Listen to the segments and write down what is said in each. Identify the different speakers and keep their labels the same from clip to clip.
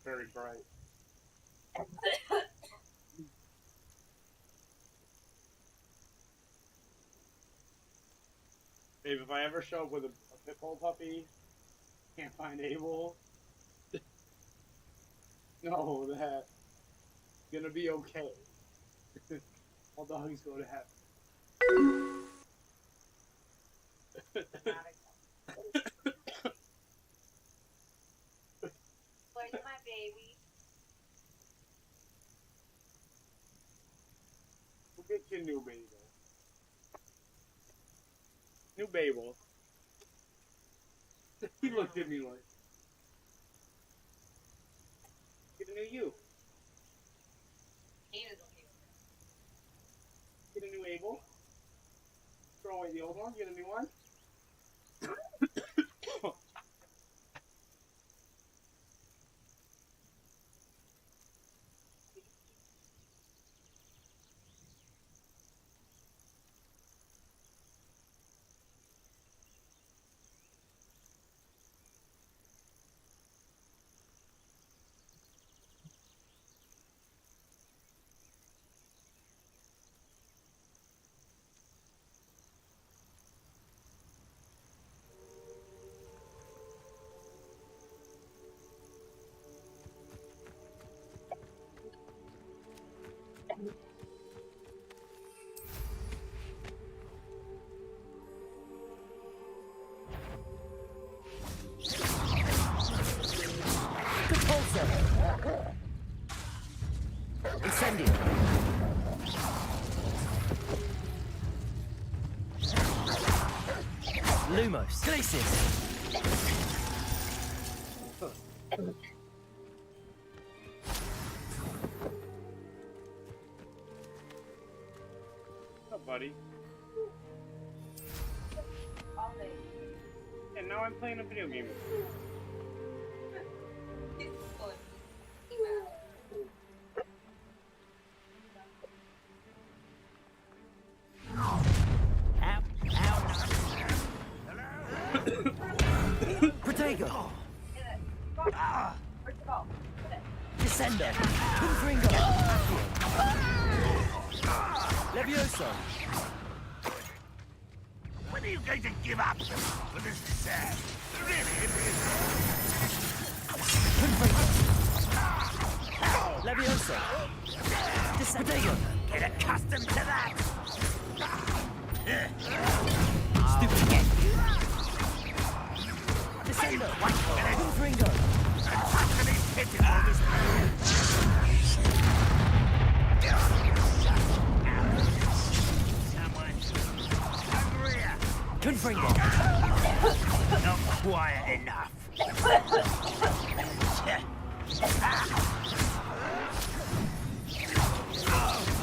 Speaker 1: not very bright. Babe, if I ever show up with a pit bull puppy, can't find Abel, know that it's gonna be okay. All dogs go to heaven.
Speaker 2: Where's my baby?
Speaker 1: We'll get you a new Babel. New Babel. He looked at me like, get a new you.
Speaker 2: He doesn't care.
Speaker 1: Get a new Abel. Throw away the old one, get a new one.
Speaker 3: Incendio. Lumos. Glacis.
Speaker 1: What's up, buddy?
Speaker 2: All day.
Speaker 1: And now I'm playing a video game.
Speaker 2: It's fun. Email.
Speaker 3: Protego.
Speaker 2: Where's the ball?
Speaker 3: Descender. Confringo. Levioso.
Speaker 4: When are you going to give up? Well, this is sad. Really, it is.
Speaker 3: Confringo. Levioso. Protego.
Speaker 4: Get accustomed to that.
Speaker 3: Stupid again. Descender. Confringo.
Speaker 4: Utterly pitiful, this man. Someone. Hungrier.
Speaker 3: Confringo.
Speaker 4: Not quiet enough.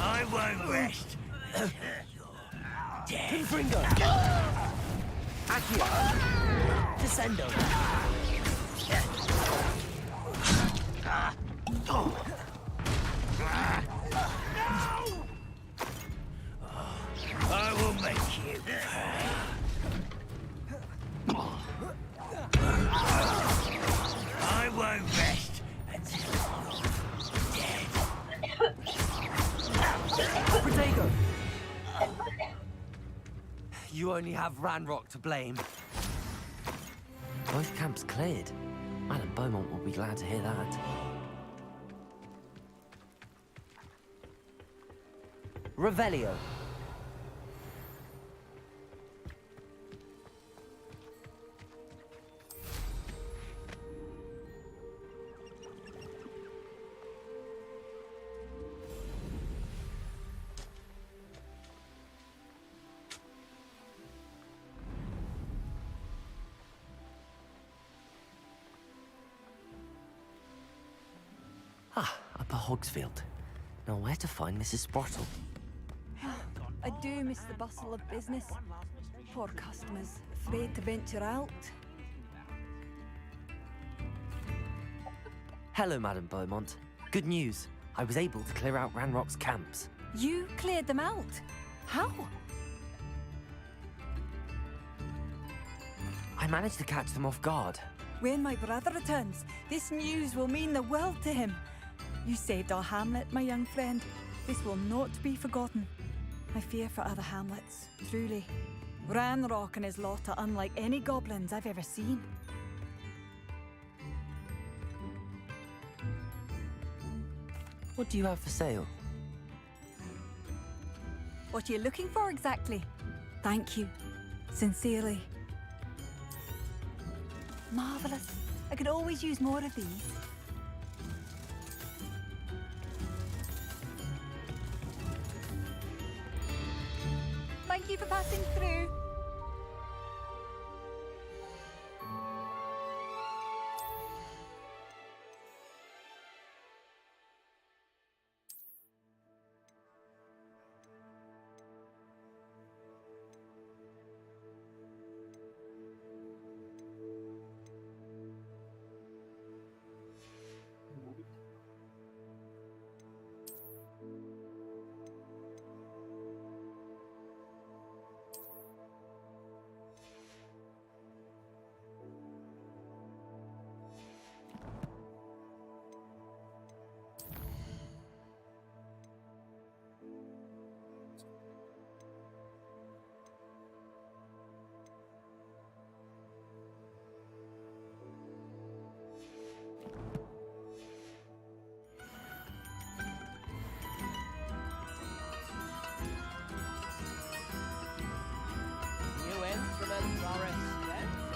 Speaker 4: I won't rest.
Speaker 3: Confringo. Accio. Descendo.
Speaker 4: I will make you pay. I won't rest until you're dead.
Speaker 3: Protego. You only have Ranrock to blame. Both camps cleared. Madame Beaumont will be glad to hear that. Revelio. Upper Hogsfield. Now where to find Mrs. Sportle?
Speaker 5: I do miss the bustle of business. Poor customers, afraid to venture out.
Speaker 3: Hello, Madame Beaumont. Good news. I was able to clear out Ranrock's camps.
Speaker 5: You cleared them out? How?
Speaker 3: I managed to catch them off guard.
Speaker 5: When my brother returns, this news will mean the world to him. You saved our hamlet, my young friend. This will not be forgotten. I fear for other hamlets, truly. Ranrock and his lot are unlike any goblins I've ever seen.
Speaker 3: What do you have for sale?
Speaker 5: What are you looking for exactly? Thank you. Sincerely. Marvellous. I could always use more of these. Thank you for passing through.
Speaker 6: New instruments are expensive.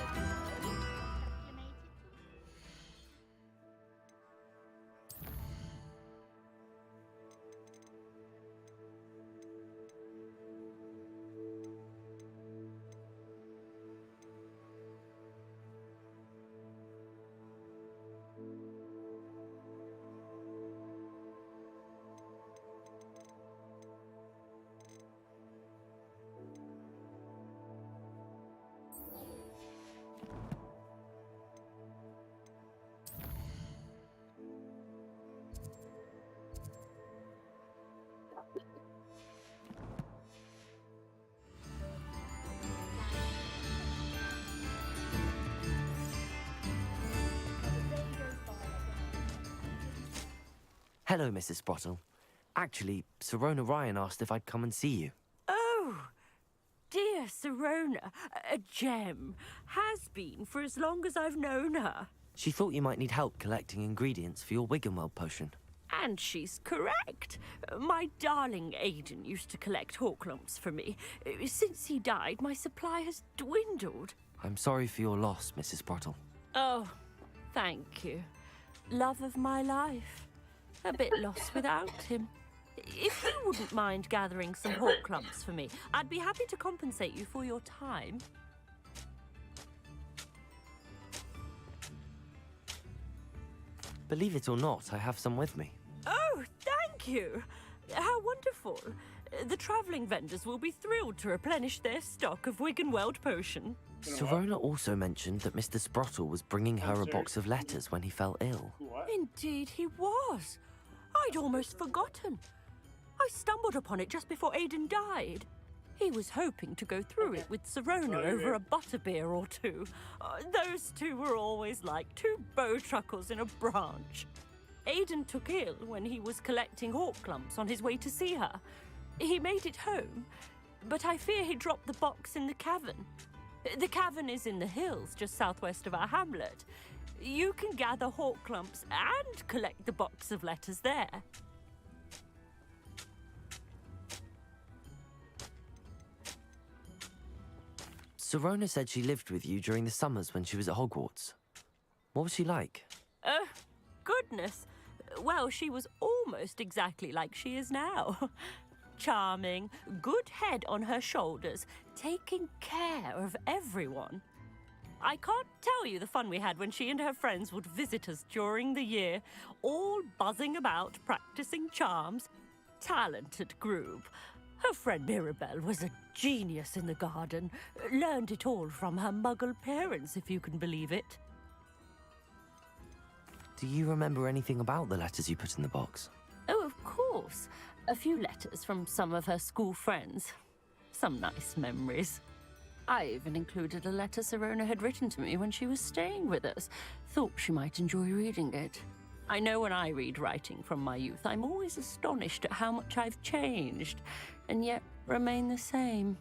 Speaker 3: Hello, Mrs. Sprottle. Actually, Sirona Ryan asked if I'd come and see you.
Speaker 7: Oh, dear Sirona, a gem. Has been for as long as I've known her.
Speaker 3: She thought you might need help collecting ingredients for your Wiggenweld potion.
Speaker 7: And she's correct. My darling Aidan used to collect hawk lumps for me. Since he died, my supply has dwindled.
Speaker 3: I'm sorry for your loss, Mrs. Sprottle.
Speaker 7: Oh, thank you. Love of my life. A bit lost without him. If you wouldn't mind gathering some hawk lumps for me, I'd be happy to compensate you for your time.
Speaker 3: Believe it or not, I have some with me.
Speaker 7: Oh, thank you. How wonderful. The travelling vendors will be thrilled to replenish their stock of Wiggenweld potion.
Speaker 3: Sirona also mentioned that Mr. Sprottle was bringing her a box of letters when he fell ill.
Speaker 1: What?
Speaker 7: Indeed he was. I'd almost forgotten. I stumbled upon it just before Aidan died. He was hoping to go through it with Sirona over a butterbeer or two. Those two were always like two bowtruckles in a branch. Aidan took ill when he was collecting hawk lumps on his way to see her. He made it home, but I fear he dropped the box in the cavern. The cavern is in the hills just southwest of our hamlet. You can gather hawk lumps and collect the box of letters there.
Speaker 3: Sirona said she lived with you during the summers when she was at Hogwarts. What was she like?
Speaker 7: Oh, goodness. Well, she was almost exactly like she is now. Charming, good head on her shoulders, taking care of everyone. I can't tell you the fun we had when she and her friends would visit us during the year, all buzzing about, practicing charms. Talented group. Her friend Mirabelle was a genius in the garden. Learned it all from her muggle parents, if you can believe it.
Speaker 3: Do you remember anything about the letters you put in the box?
Speaker 7: Oh, of course. A few letters from some of her school friends. Some nice memories. I even included a letter Sirona had written to me when she was staying with us. Thought she might enjoy reading it. I know when I read writing from my youth, I'm always astonished at how much I've changed, and yet remain the same.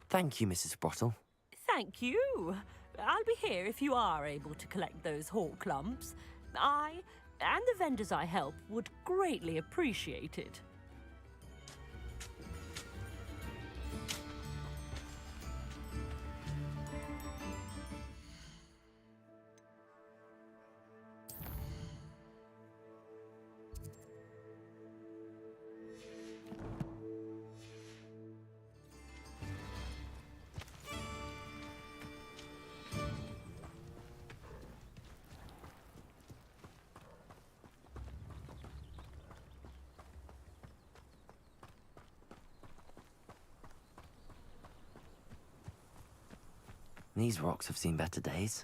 Speaker 3: Thank you, Mrs. Sprottle.
Speaker 7: Thank you. I'll be here if you are able to collect those hawk lumps. I, and the vendors I help, would greatly appreciate it.
Speaker 3: These rocks have seen better days.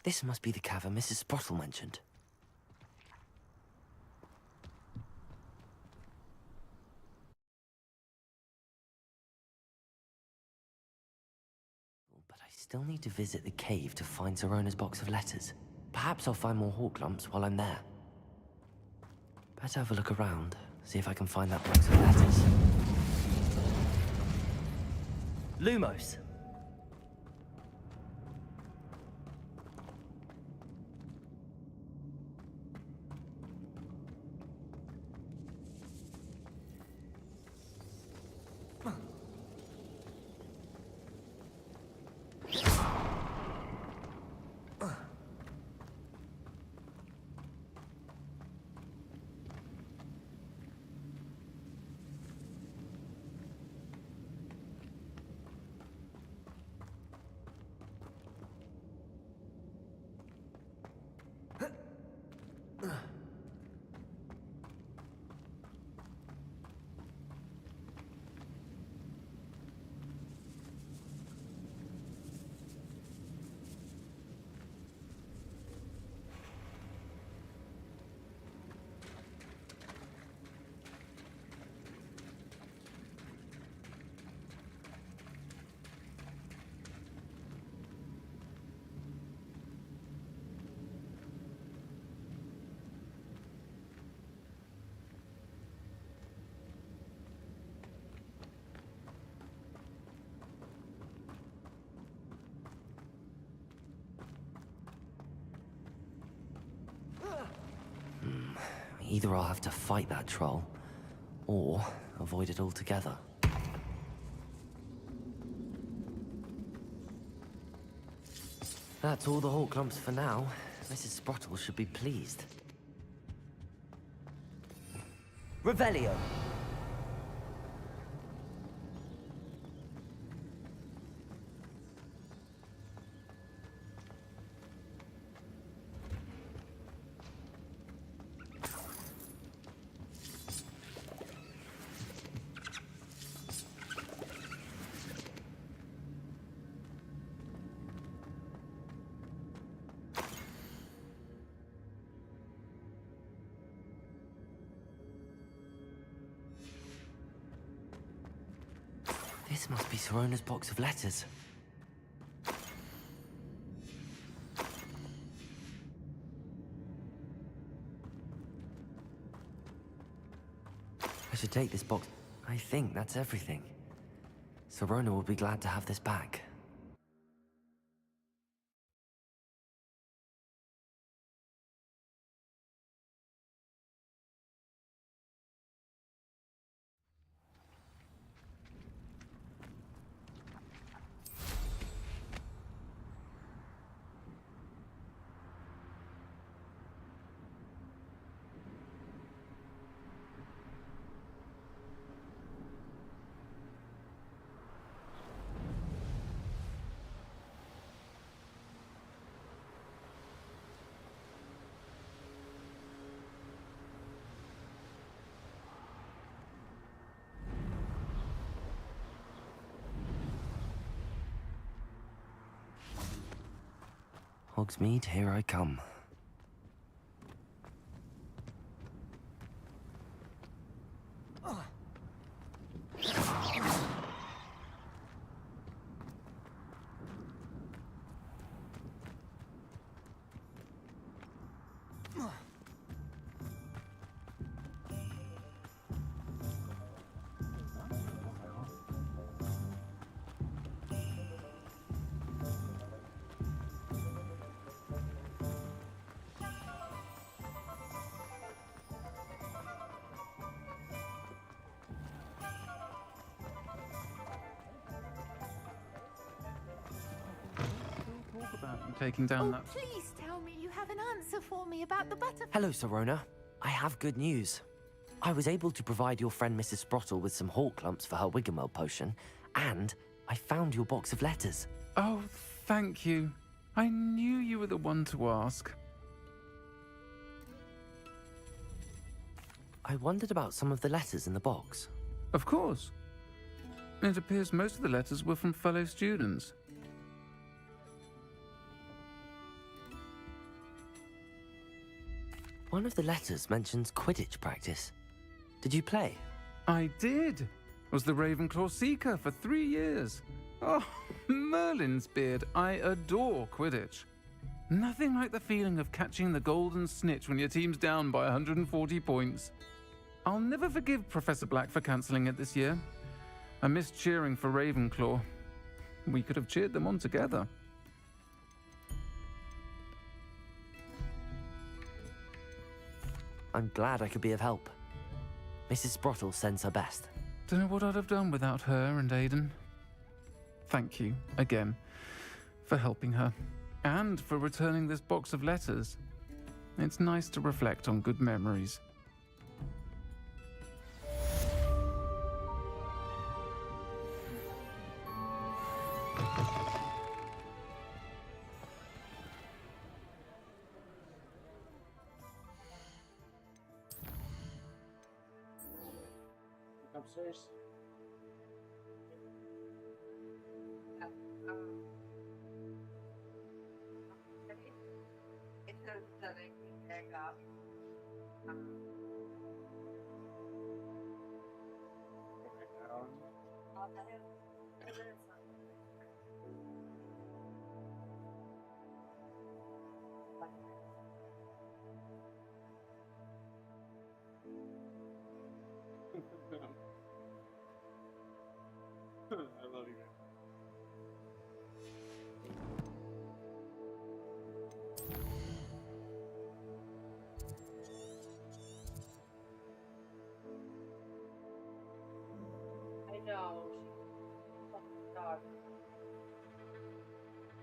Speaker 3: This must be the cavern Mrs. Sprottle mentioned. But I still need to visit the cave to find Sirona's box of letters. Perhaps I'll find more hawk lumps while I'm there. Better have a look around, see if I can find that box of letters. Lumos! Either I'll have to fight that troll, or avoid it altogether. That's all the hawk lumps for now. Mrs. Sprottle should be pleased. Revelio! This must be Sirona's box of letters. should take this box. I think that's everything. Sirona will be glad to have this back. Hogsmeade, here I come.
Speaker 8: Talk about you taking down that.
Speaker 9: Please tell me you have an answer for me about the butterfly.
Speaker 3: Hello, Sirona. I have good news. I was able to provide your friend Mrs. Sprottle with some hawk lumps for her Wiggenweld potion, and I found your box of letters.
Speaker 8: Oh, thank you. I knew you were the one to ask.
Speaker 3: I wondered about some of the letters in the box.
Speaker 8: Of course. It appears most of the letters were from fellow students.
Speaker 3: One of the letters mentions Quidditch practice. Did you play?
Speaker 8: I did. Was the Ravenclaw Seeker for 3 years. Oh, Merlin's beard. I adore Quidditch. Nothing like the feeling of catching the golden snitch when your team's down by 140 points. I'll never forgive Professor Black for cancelling it this year. I missed cheering for Ravenclaw. We could have cheered them on together.
Speaker 3: I'm glad I could be of help. Mrs. Sprottle sends her best.
Speaker 8: Don't know what I'd have done without her and Aidan. Thank you, again, for helping her, and for returning this box of letters. It's nice to reflect on good memories.
Speaker 1: Upstairs.
Speaker 2: It says that I can back up. I'll let him.
Speaker 1: I love you.
Speaker 2: I know. She's a fucking dog.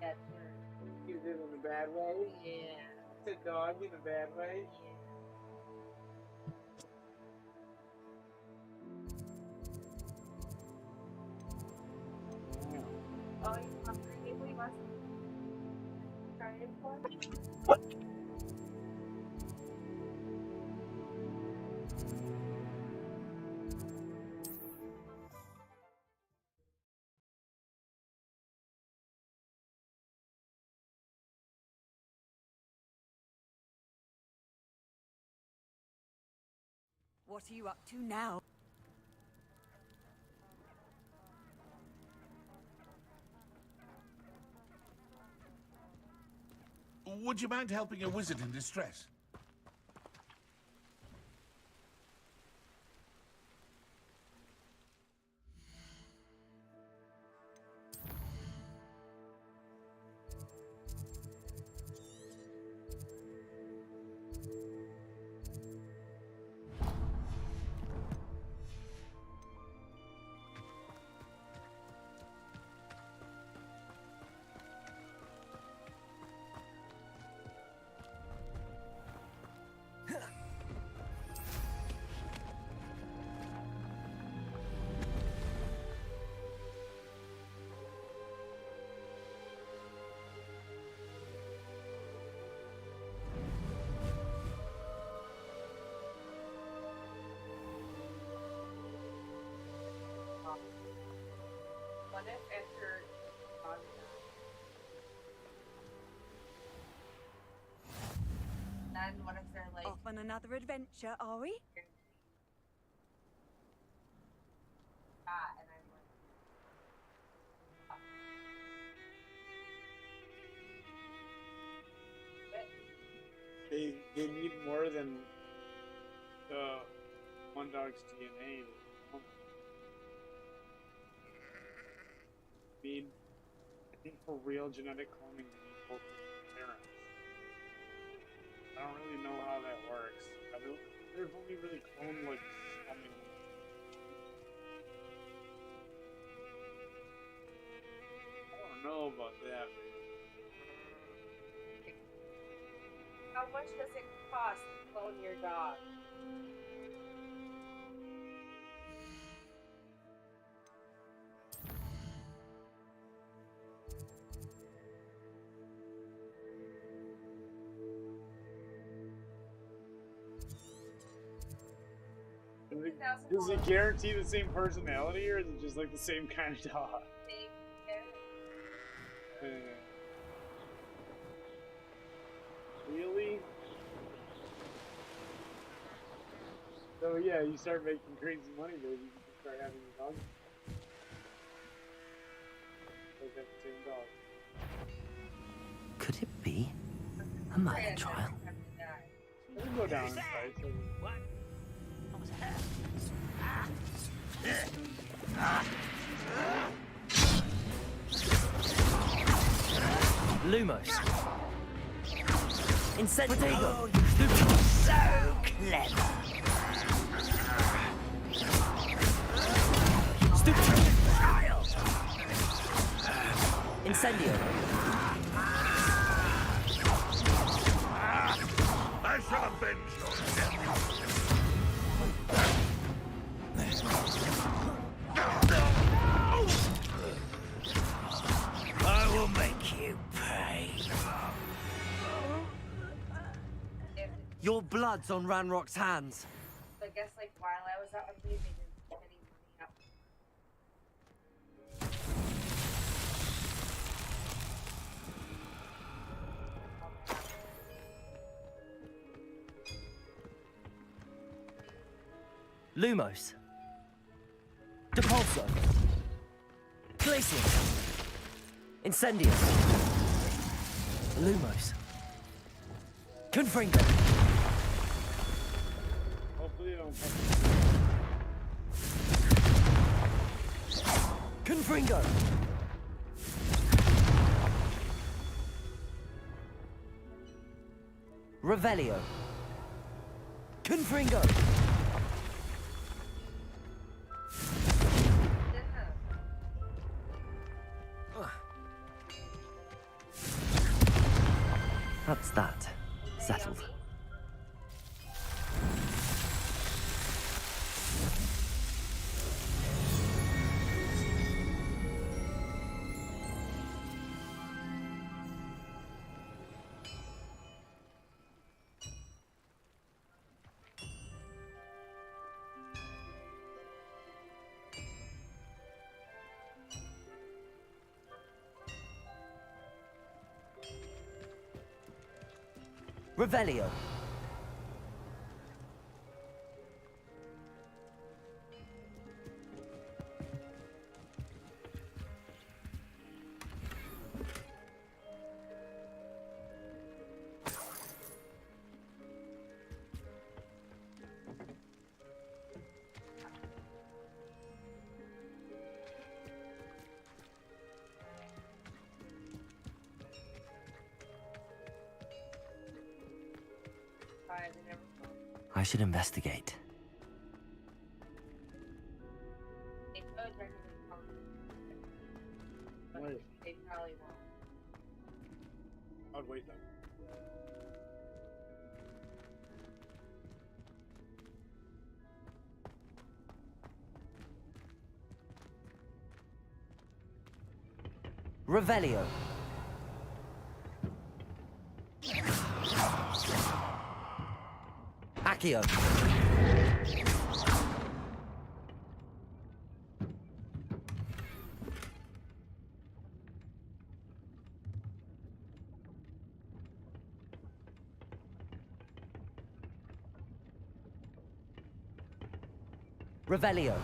Speaker 2: That's her.
Speaker 1: You did it in a bad way?
Speaker 2: Yeah.
Speaker 1: It's a dog in a bad way?
Speaker 2: Oh, you hungry? We must try it for me.
Speaker 5: What are you up to now?
Speaker 4: Would you mind helping a wizard in distress?
Speaker 5: on another adventure, are we?
Speaker 2: And I'm like,
Speaker 1: They need more than one dog's DNA. I think for real genetic cloning, they need both parents. I don't really know how that works. They've only really cloned like so many. I don't know about that, man.
Speaker 2: how much does it cost to clone your dog?
Speaker 1: Does it guarantee the same personality, or is it just like the same kind of dog? Really? So yeah, you start making crazy money, baby. You can start having a dog. Like that same dog.
Speaker 3: Could it be a murder trial?
Speaker 1: Let me go down in price.
Speaker 4: What? What was that?
Speaker 3: Lumos. Incendio.
Speaker 4: So clever.
Speaker 3: Stupid.
Speaker 4: Child.
Speaker 3: Incendio.
Speaker 4: I shall avenge your death. I will make you pay.
Speaker 3: Your blood's on Ranrock's hands.
Speaker 2: So I guess like while I was out, I believe they didn't put any money up.
Speaker 3: Lumos. Depulso. Glacius. Incendius. Lumos. Confringo.
Speaker 1: Hopefully they don't.
Speaker 3: Confringo. Revelio. Confringo. That's that. Settled. Revelio. I should investigate.
Speaker 2: They could technically come, but
Speaker 1: Wait.
Speaker 2: they probably won't.
Speaker 1: I'd wait then.
Speaker 3: Revelio. Accio. Revelio.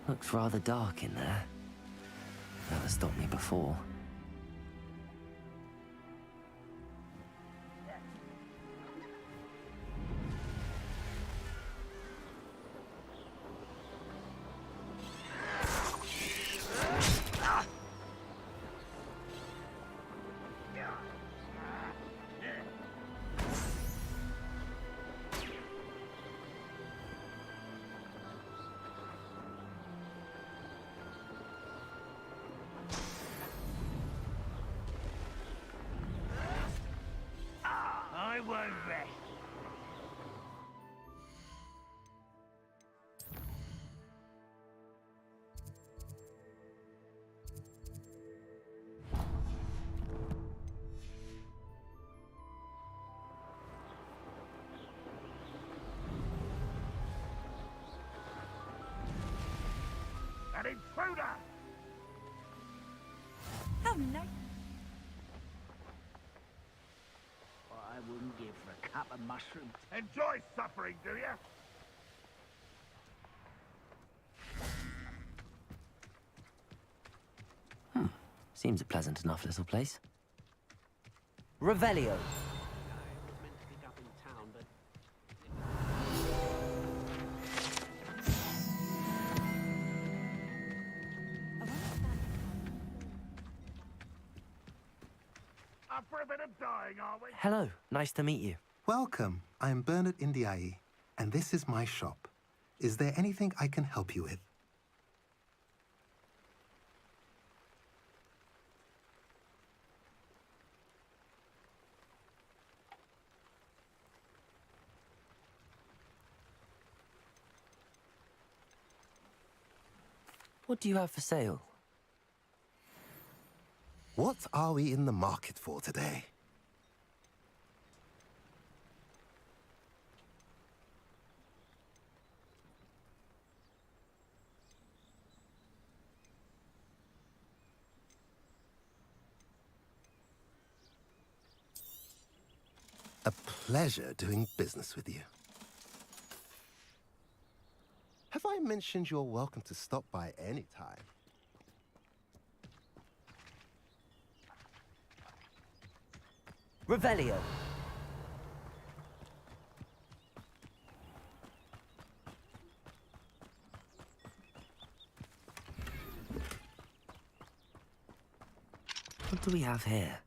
Speaker 3: Looks rather dark in there. Never stopped me before.
Speaker 4: I won't rest. An intruder!
Speaker 5: How nice.
Speaker 4: What I wouldn't give for a cup of mushrooms. Enjoy suffering, do you?
Speaker 3: Seems a pleasant enough little place. Revelio.
Speaker 4: Up for a bit of dying, are we?
Speaker 3: Hello, nice to meet you.
Speaker 10: Welcome. I'm Bernard Indiai, and this is my shop. Is there anything I can help you with?
Speaker 3: What do you have for sale?
Speaker 10: What are we in the market for today? A pleasure doing business with you. Have I mentioned you're welcome to stop by any time?
Speaker 3: Revelio. What do we have here?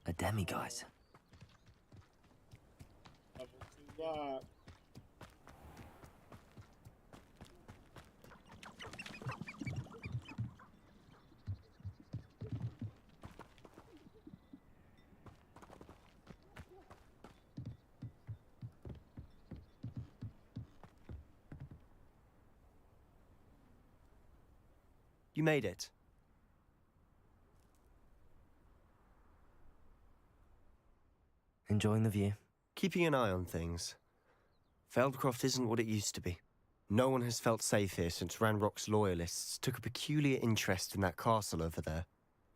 Speaker 3: A demiguise.
Speaker 1: Level 2 lot.
Speaker 11: You made it.
Speaker 3: Enjoying the view?
Speaker 11: Keeping an eye on things. Feldcroft isn't what it used to be. No one has felt safe here since Ranrock's loyalists took a peculiar interest in that castle over there.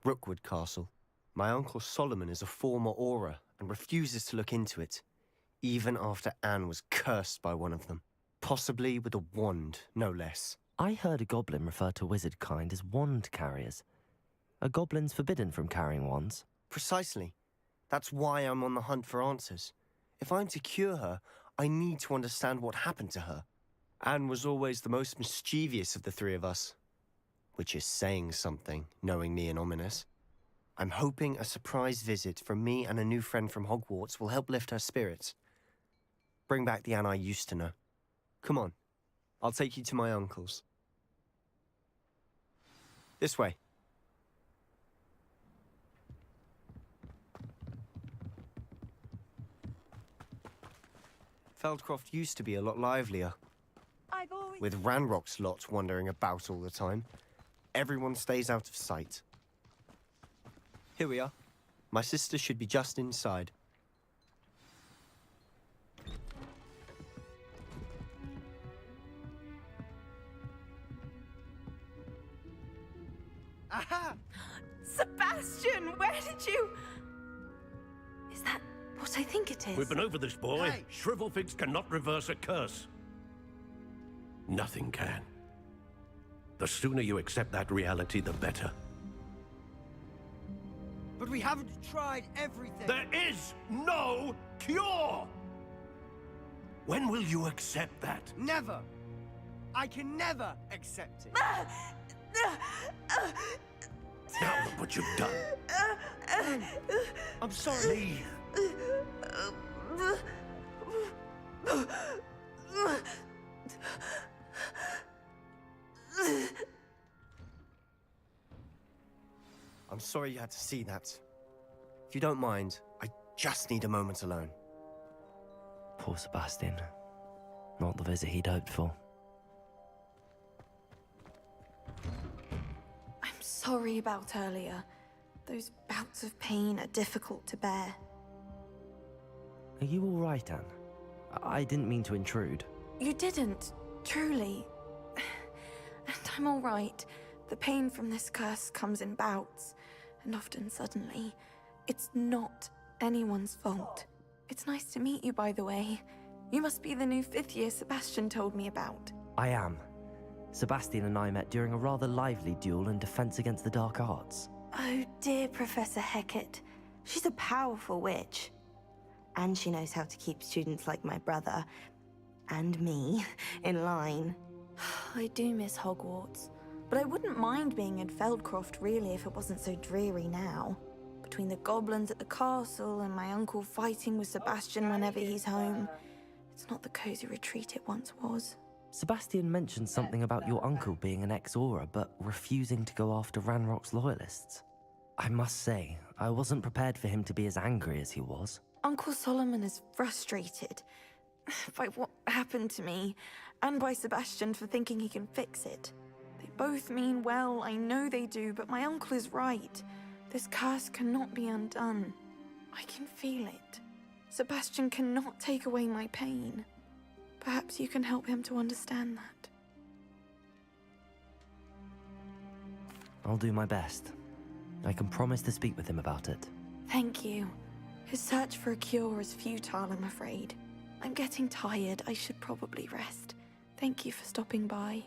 Speaker 11: Rookwood Castle. My uncle Solomon is a former Auror and refuses to look into it, even after Anne was cursed by one of them. Possibly with a wand, no less.
Speaker 3: I heard a goblin refer to wizard kind as wand carriers. Are goblins forbidden from carrying wands?
Speaker 11: Precisely. That's why I'm on the hunt for answers. If I'm to cure her, I need to understand what happened to her. Anne was always the most mischievous of the three of us. which is saying something, knowing me and ominous. I'm hoping a surprise visit from me and a new friend from Hogwarts will help lift her spirits. Bring back the Anne I used to know. Come on, I'll take you to my uncle's. This way. Feldcroft used to be a lot livelier. With Ranrock's lot wandering about all the time, everyone stays out of sight. Here we are. My sister should be just inside.
Speaker 5: Aha! Sebastian, where did you... Is that what I think it is?
Speaker 12: We've been over this, boy. Hey. Shrivelfigs cannot reverse a curse. Nothing can. The sooner you accept that reality, the better.
Speaker 13: But we haven't tried everything.
Speaker 12: There is no cure! When will you accept that?
Speaker 13: Never! I can never accept it.
Speaker 12: Now look what you've done.
Speaker 13: I'm sorry.
Speaker 11: I'm sorry you had to see that. If you don't mind, I just need a moment alone.
Speaker 3: Poor Sebastian. Not the visit he'd hoped for.
Speaker 2: I'm sorry about earlier. Those bouts of pain are difficult to bear.
Speaker 3: Are you all right, Anne? I didn't mean to intrude.
Speaker 2: You didn't, truly. And I'm all right. The pain from this curse comes in bouts, and often suddenly. It's not anyone's fault. It's nice to meet you, by the way. You must be the new 5th year Sebastian told me about.
Speaker 3: I am. Sebastian and I met during a rather lively duel in defense against the dark arts.
Speaker 2: Oh, dear Professor Hecat. She's a powerful witch. And she knows how to keep students like my brother, and me, in line. I do miss Hogwarts. But I wouldn't mind being in Feldcroft, really, if it wasn't so dreary now. Between the goblins at the castle and my uncle fighting with Sebastian whenever he's home, it's not the cozy retreat it once was.
Speaker 3: Sebastian mentioned something about your uncle being an ex-Auror, but refusing to go after Ranrock's loyalists. I must say, I wasn't prepared for him to be as angry as he was.
Speaker 2: Uncle Solomon is frustrated by what happened to me, and by Sebastian for thinking he can fix it. They both mean well, I know they do, but my uncle is right. This curse cannot be undone. I can feel it. Sebastian cannot take away my pain. Perhaps you can help him to understand that.
Speaker 3: I'll do my best. I can promise to speak with him about it.
Speaker 2: Thank you. His search for a cure is futile, I'm afraid. I'm getting tired. I should probably rest. Thank you for stopping by.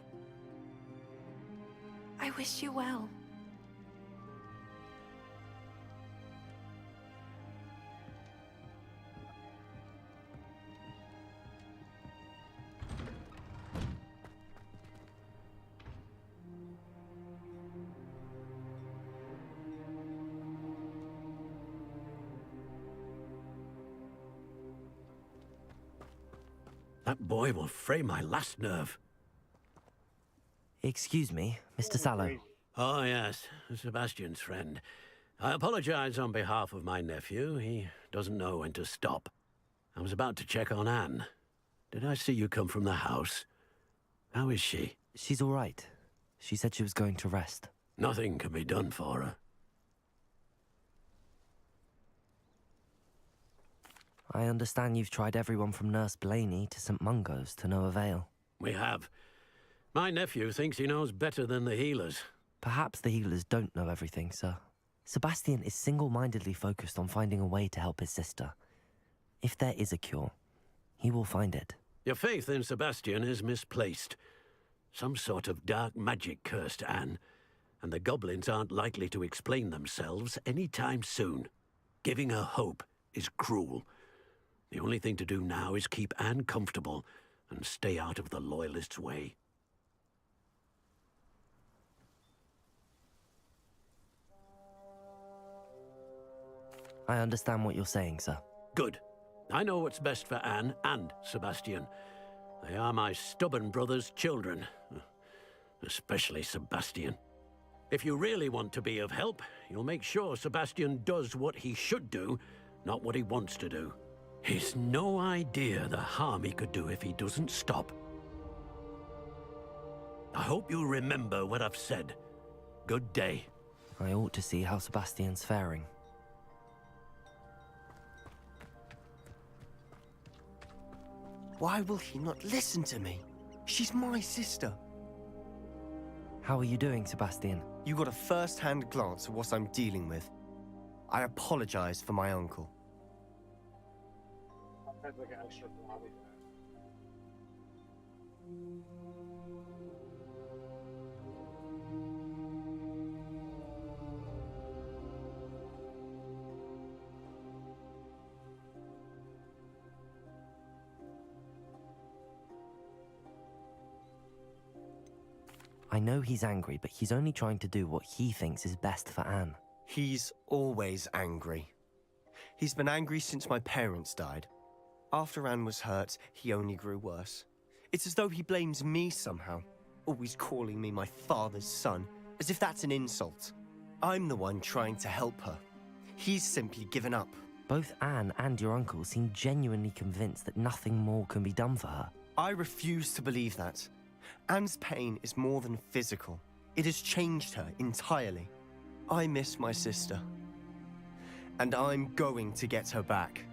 Speaker 2: I wish you well.
Speaker 12: That boy will fray my last nerve.
Speaker 3: Excuse me, Mr. Sallow.
Speaker 12: Oh, yes, Sebastian's friend. I apologize on behalf of my nephew. He doesn't know when to stop. I was about to check on Anne. Did I see you come from the house? How is she?
Speaker 3: She's all right. She said she was going to rest.
Speaker 12: Nothing can be done for her.
Speaker 3: I understand you've tried everyone from Nurse Blaney to St. Mungo's to no avail.
Speaker 12: We have. My nephew thinks he knows better than the healers.
Speaker 3: Perhaps the healers don't know everything, sir. Sebastian is single-mindedly focused on finding a way to help his sister. If there is a cure, he will find it.
Speaker 12: Your faith in Sebastian is misplaced. Some sort of dark magic cursed Anne, and the goblins aren't likely to explain themselves anytime soon. Giving her hope is cruel. The only thing to do now is keep Anne comfortable and stay out of the Loyalists' way.
Speaker 3: I understand what you're saying, sir.
Speaker 12: Good. I know what's best for Anne and Sebastian. They are my stubborn brother's children. Especially Sebastian. If you really want to be of help, you'll make sure Sebastian does what he should do, not what he wants to do. He's no idea the harm he could do if he doesn't stop. I hope you'll remember what I've said. Good day.
Speaker 3: I ought to see how Sebastian's faring.
Speaker 11: Why will he not listen to me? She's my sister.
Speaker 3: How are you doing, Sebastian?
Speaker 11: You got a first-hand glance at what I'm dealing with. I apologize for my uncle.
Speaker 1: That's like an extra blobby.
Speaker 3: I know he's angry, but he's only trying to do what he thinks is best for Anne.
Speaker 11: He's always angry. He's been angry since my parents died. After Anne was hurt, he only grew worse. It's as though he blames me somehow, always calling me my father's son, as if that's an insult. I'm the one trying to help her. He's simply given up.
Speaker 3: Both Anne and your uncle seem genuinely convinced that nothing more can be done for her.
Speaker 11: I refuse to believe that. Anne's pain is more than physical. It has changed her entirely. I miss my sister. And I'm going to get her back.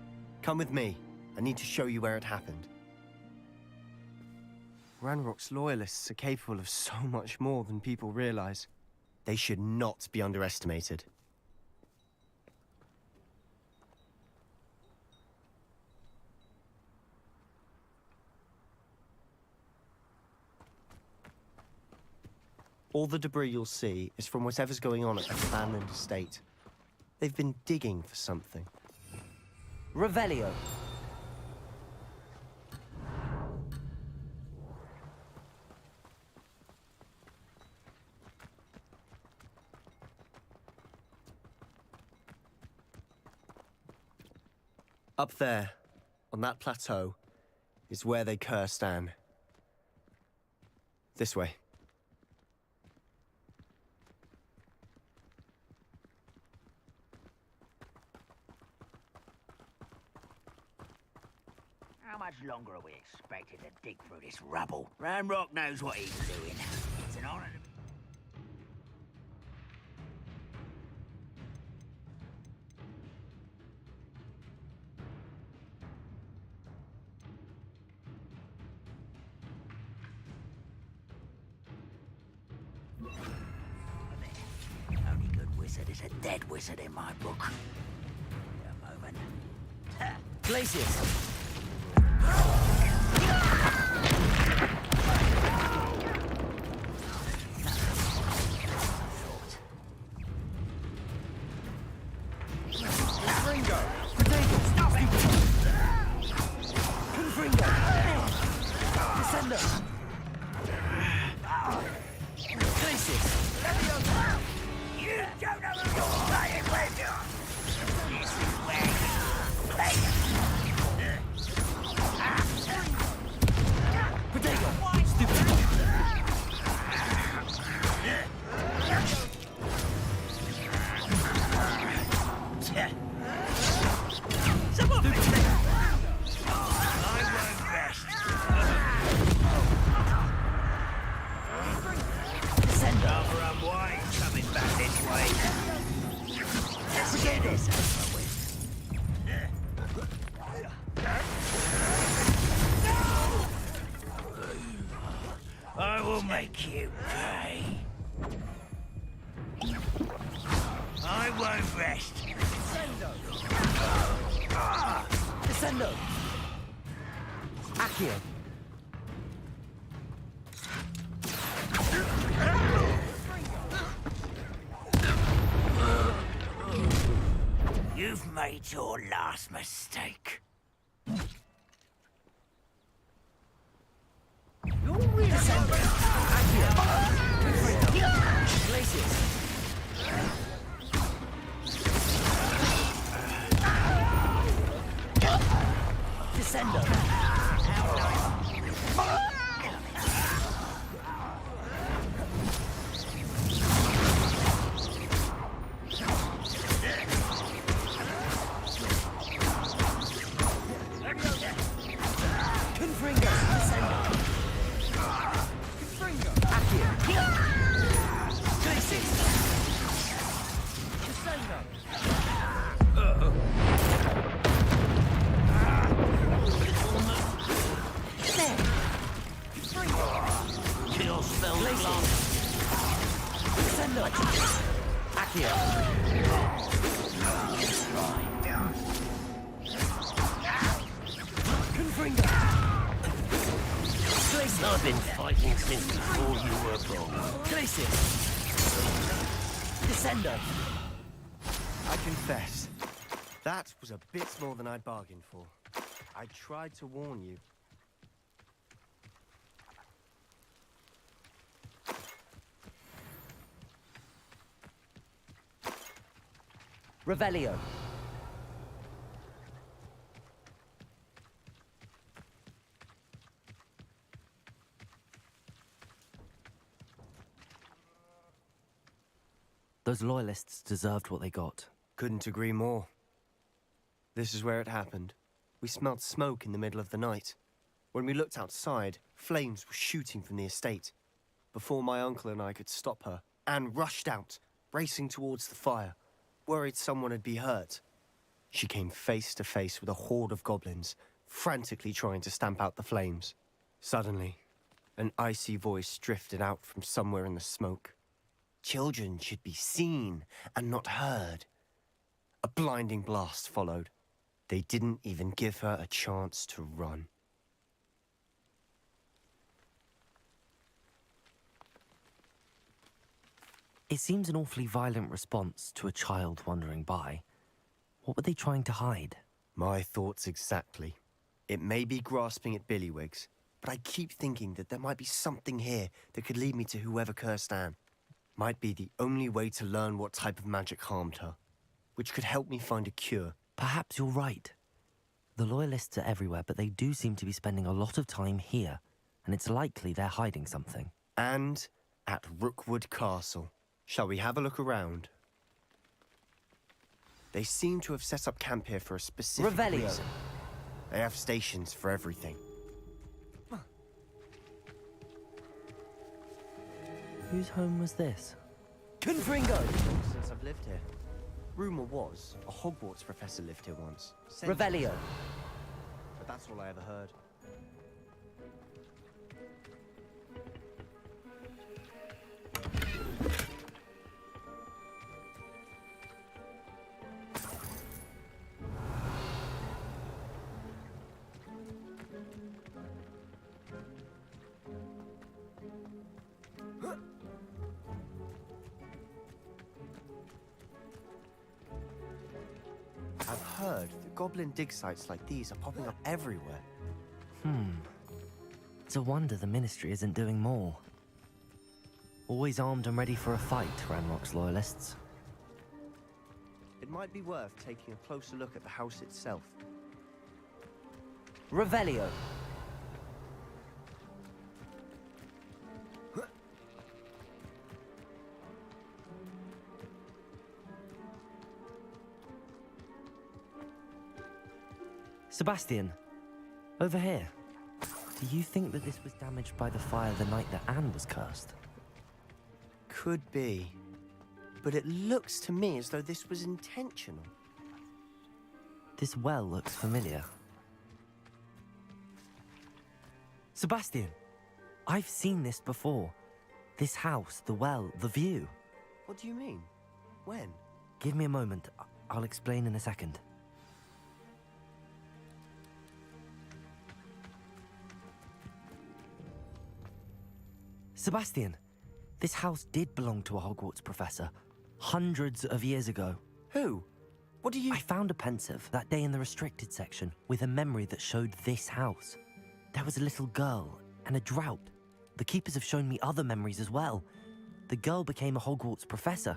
Speaker 11: Come with me. I need to show you where it happened. Ranrock's loyalists are capable of so much more than people realize. They should not be underestimated. All the debris you'll see is from whatever's going on at the Clanland estate. They've been digging for something.
Speaker 3: Revelio.
Speaker 11: Up there, on that plateau, is where they cursed Anne. This way.
Speaker 4: How much longer are we expected to dig through this rubble? Ranrock knows what he's doing. It's an honor to be... Only good wizard is a dead wizard in my book. A moment.
Speaker 3: Glacius!
Speaker 4: I will make you pay. I won't rest.
Speaker 3: Descendo! Accio!
Speaker 4: You've made your last mistake. You're really
Speaker 3: I've been fighting since before you were born.
Speaker 11: Glacier! Descendo! I confess, that was a bit more than I'd bargained for. I tried to warn you.
Speaker 3: Revelio. Those loyalists deserved what they got.
Speaker 11: Couldn't agree more. This is where it happened. We smelled smoke in the middle of the night. When we looked outside, flames were shooting from the estate. Before my uncle and I could stop her, Anne rushed out, racing towards the fire, worried someone had been hurt. She came face to face with a horde of goblins, frantically trying to stamp out the flames. Suddenly, an icy voice drifted out from somewhere in the smoke. Children should be seen and not heard. A blinding blast followed. They didn't even give her a chance to run.
Speaker 3: It seems an awfully violent response to a child wandering by. What were they trying to hide?
Speaker 11: My thoughts exactly. It may be grasping at Billywigs, but I keep thinking that there might be something here that could lead me to whoever cursed Anne. Might be the only way to learn what type of magic harmed her, which could help me find a cure.
Speaker 3: Perhaps you're right. The Loyalists are everywhere, but they do seem to be spending a lot of time here, and it's likely they're hiding something.
Speaker 11: And at Rookwood Castle. Shall we have a look around? They seem to have set up camp here for a specific reason. They have stations for everything.
Speaker 3: Whose home was this?
Speaker 11: Confringo! Since I've lived here. Rumour was, a Hogwarts professor lived here once.
Speaker 3: Revelio.
Speaker 11: But that's all I ever heard. I've heard that goblin dig sites like these are popping up everywhere.
Speaker 3: It's a wonder the Ministry isn't doing more. Always armed and ready for a fight, Ranrock's Loyalists.
Speaker 11: It might be worth taking a closer look at the house itself.
Speaker 3: Revelio. Sebastian, over here. Do you think that this was damaged by the fire the night that Anne was cursed?
Speaker 11: Could be. But it looks to me as though this was intentional.
Speaker 3: This well looks familiar. Sebastian, I've seen this before. This house, the well, the view.
Speaker 11: What do you mean? When?
Speaker 3: Give me a moment. I'll explain in a second. Sebastian, this house did belong to a Hogwarts professor, hundreds of years ago.
Speaker 11: Who? What do you...
Speaker 3: I found a pensive that day in the restricted section with a memory that showed this house. There was a little girl and a drought. The keepers have shown me other memories as well. The girl became a Hogwarts professor.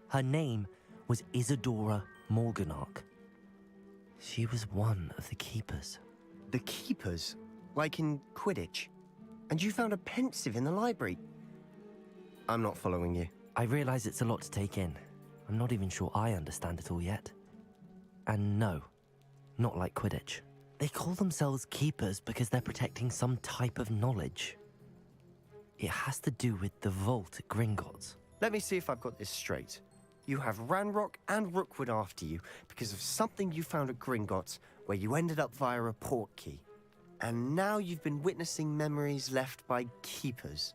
Speaker 3: Her name was Isadora Morganach. She was one of the keepers.
Speaker 11: The keepers? Like in Quidditch? And you found a pensive in the library? I'm not following you.
Speaker 3: I realize it's a lot to take in. I'm not even sure I understand it all yet. And no, not like Quidditch. They call themselves keepers because they're protecting some type of knowledge. It has to do with the vault at Gringotts.
Speaker 11: Let me see if I've got this straight. You have Ranrock and Rookwood after you because of something you found at Gringotts where you ended up via a port key. And now you've been witnessing memories left by keepers.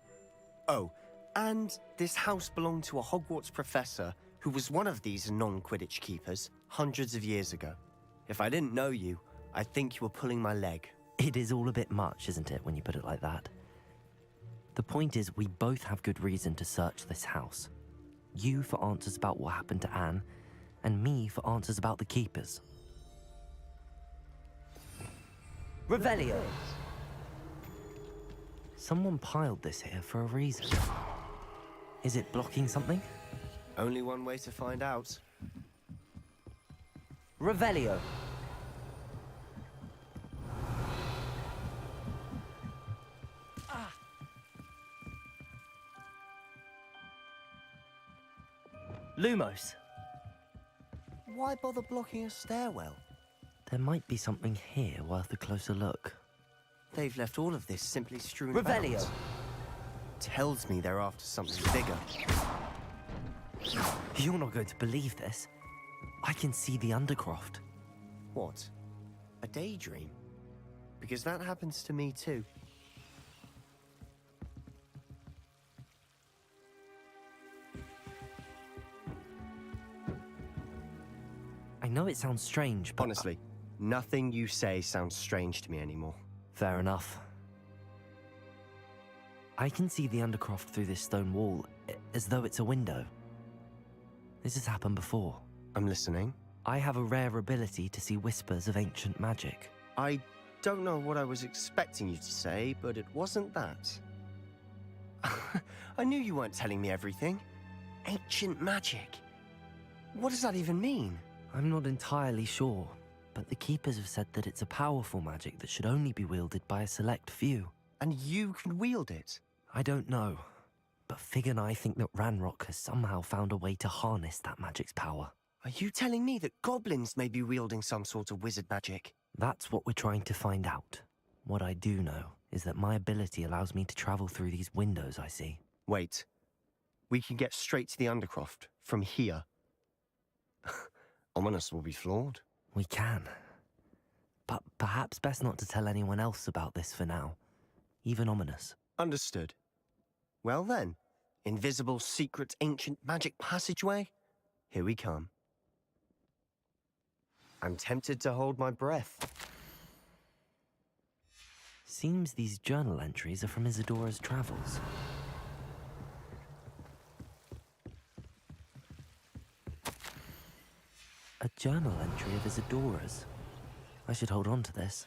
Speaker 11: Oh, and this house belonged to a Hogwarts professor who was one of these non-Quidditch keepers hundreds of years ago. If I didn't know you, I'd think you were pulling my leg.
Speaker 3: It is all a bit much, isn't it, when you put it like that? The point is, we both have good reason to search this house. You for answers about what happened to Anne, and me for answers about the keepers. Revelio! Someone piled this here for a reason. Is it blocking something?
Speaker 11: Only one way to find out.
Speaker 3: Revelio! Lumos.
Speaker 11: Why bother blocking a stairwell?
Speaker 3: There might be something here worth a closer look.
Speaker 11: They've left all of this simply strewn
Speaker 3: Revelio.
Speaker 11: about. Tells me they're after something bigger.
Speaker 3: You're not going to believe this. I can see the Undercroft.
Speaker 11: What? A daydream? Because that happens to me too.
Speaker 3: I know it sounds strange, but...
Speaker 11: Honestly, nothing you say sounds strange to me anymore.
Speaker 3: Fair enough. I can see the Undercroft through this stone wall, as though it's a window. This has happened before.
Speaker 11: I'm listening.
Speaker 3: I have a rare ability to see whispers of ancient magic.
Speaker 11: I don't know what I was expecting you to say, but it wasn't that. I knew you weren't telling me everything. Ancient magic. What does that even mean?
Speaker 3: I'm not entirely sure, but the Keepers have said that it's a powerful magic that should only be wielded by a select few.
Speaker 11: And you can wield it?
Speaker 3: I don't know, but Fig and I think that Ranrock has somehow found a way to harness that magic's power.
Speaker 11: Are you telling me that goblins may be wielding some sort of wizard magic?
Speaker 3: That's what we're trying to find out. What I do know is that my ability allows me to travel through these windows I see.
Speaker 11: Wait. We can get straight to the Undercroft from here. Ominous will be floored.
Speaker 3: We can. But perhaps best not to tell anyone else about this for now. Even Ominous.
Speaker 11: Understood. Well then, invisible, secret, ancient magic passageway? Here we come. I'm tempted to hold my breath.
Speaker 3: Seems these journal entries are from Isadora's travels. A journal entry of Isadora's. I should hold on to this.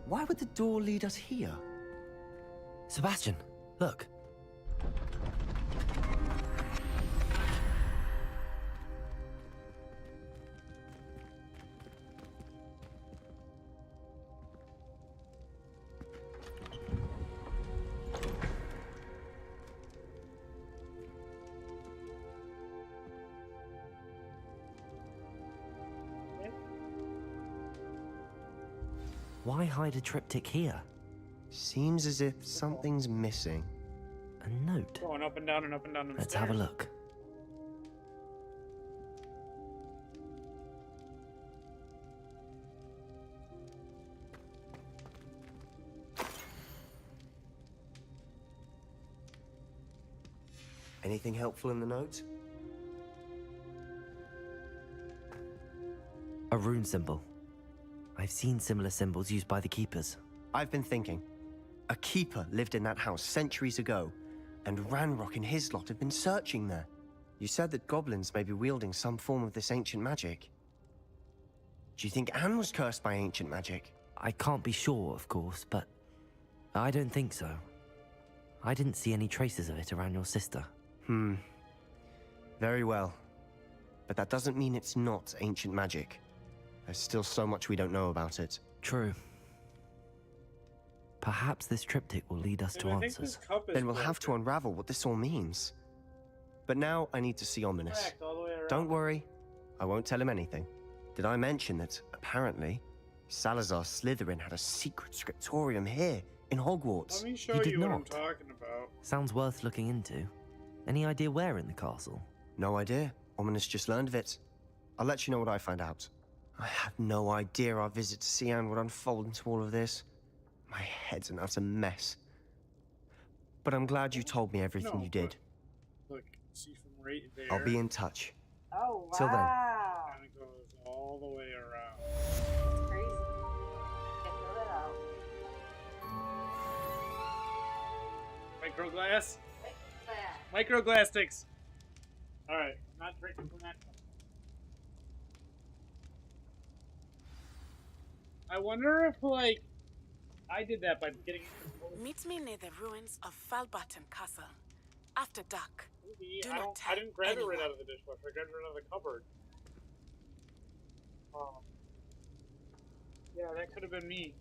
Speaker 11: Why would the door lead us here?
Speaker 3: Sebastian, look. Why hide a triptych here?
Speaker 11: Seems as if something's missing.
Speaker 3: A note.
Speaker 1: Going up and down and up and down.
Speaker 3: Let's have a look.
Speaker 11: Anything helpful in the note?
Speaker 3: A rune symbol. I've seen similar symbols used by the Keepers.
Speaker 11: I've been thinking. A keeper lived in that house centuries ago, and Ranrock and his lot have been searching there. You said that goblins may be wielding some form of this ancient magic. Do you think Anne was cursed by ancient magic?
Speaker 3: I can't be sure, of course, but I don't think so. I didn't see any traces of it around your sister.
Speaker 11: Very well. But that doesn't mean it's not ancient magic. There's still so much we don't know about it.
Speaker 3: True. Perhaps this triptych will lead us to answers.
Speaker 11: Then we'll have to unravel what this all means. But now I need to see Ominous. Don't worry, I won't tell him anything. Did I mention that Apparently, Salazar Slytherin had a secret scriptorium here in Hogwarts.
Speaker 1: Let me show
Speaker 3: He did
Speaker 1: you what I'm
Speaker 3: not.
Speaker 1: talking about.
Speaker 3: Sounds worth looking into. Any idea where in the castle?
Speaker 11: No idea. Ominous just learned of it. I'll let you know what I find out. I had no idea our visit to Cian would unfold into all of this. My head's an utter mess. But I'm glad you told me everything
Speaker 1: No,
Speaker 11: you did.
Speaker 1: Look, see from right there.
Speaker 11: I'll be in touch.
Speaker 2: Oh, wow.
Speaker 11: Till then.
Speaker 1: Kind of goes all the way around.
Speaker 2: Crazy. Get rid out.
Speaker 1: Microglass? Microglass sticks. Alright, I'm not drinking from that. I wonder if, like, I did that by getting...
Speaker 14: Meet me near the ruins of Falbutton Castle. After dark.
Speaker 1: Maybe.
Speaker 14: Do
Speaker 1: I
Speaker 14: not tell
Speaker 1: didn't grab it right
Speaker 14: anyone.
Speaker 1: out of the dishwasher. I grabbed it out of the cupboard. Yeah, that could have been me.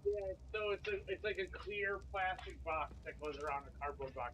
Speaker 1: Yeah, so it's like a clear plastic box that goes around a cardboard box.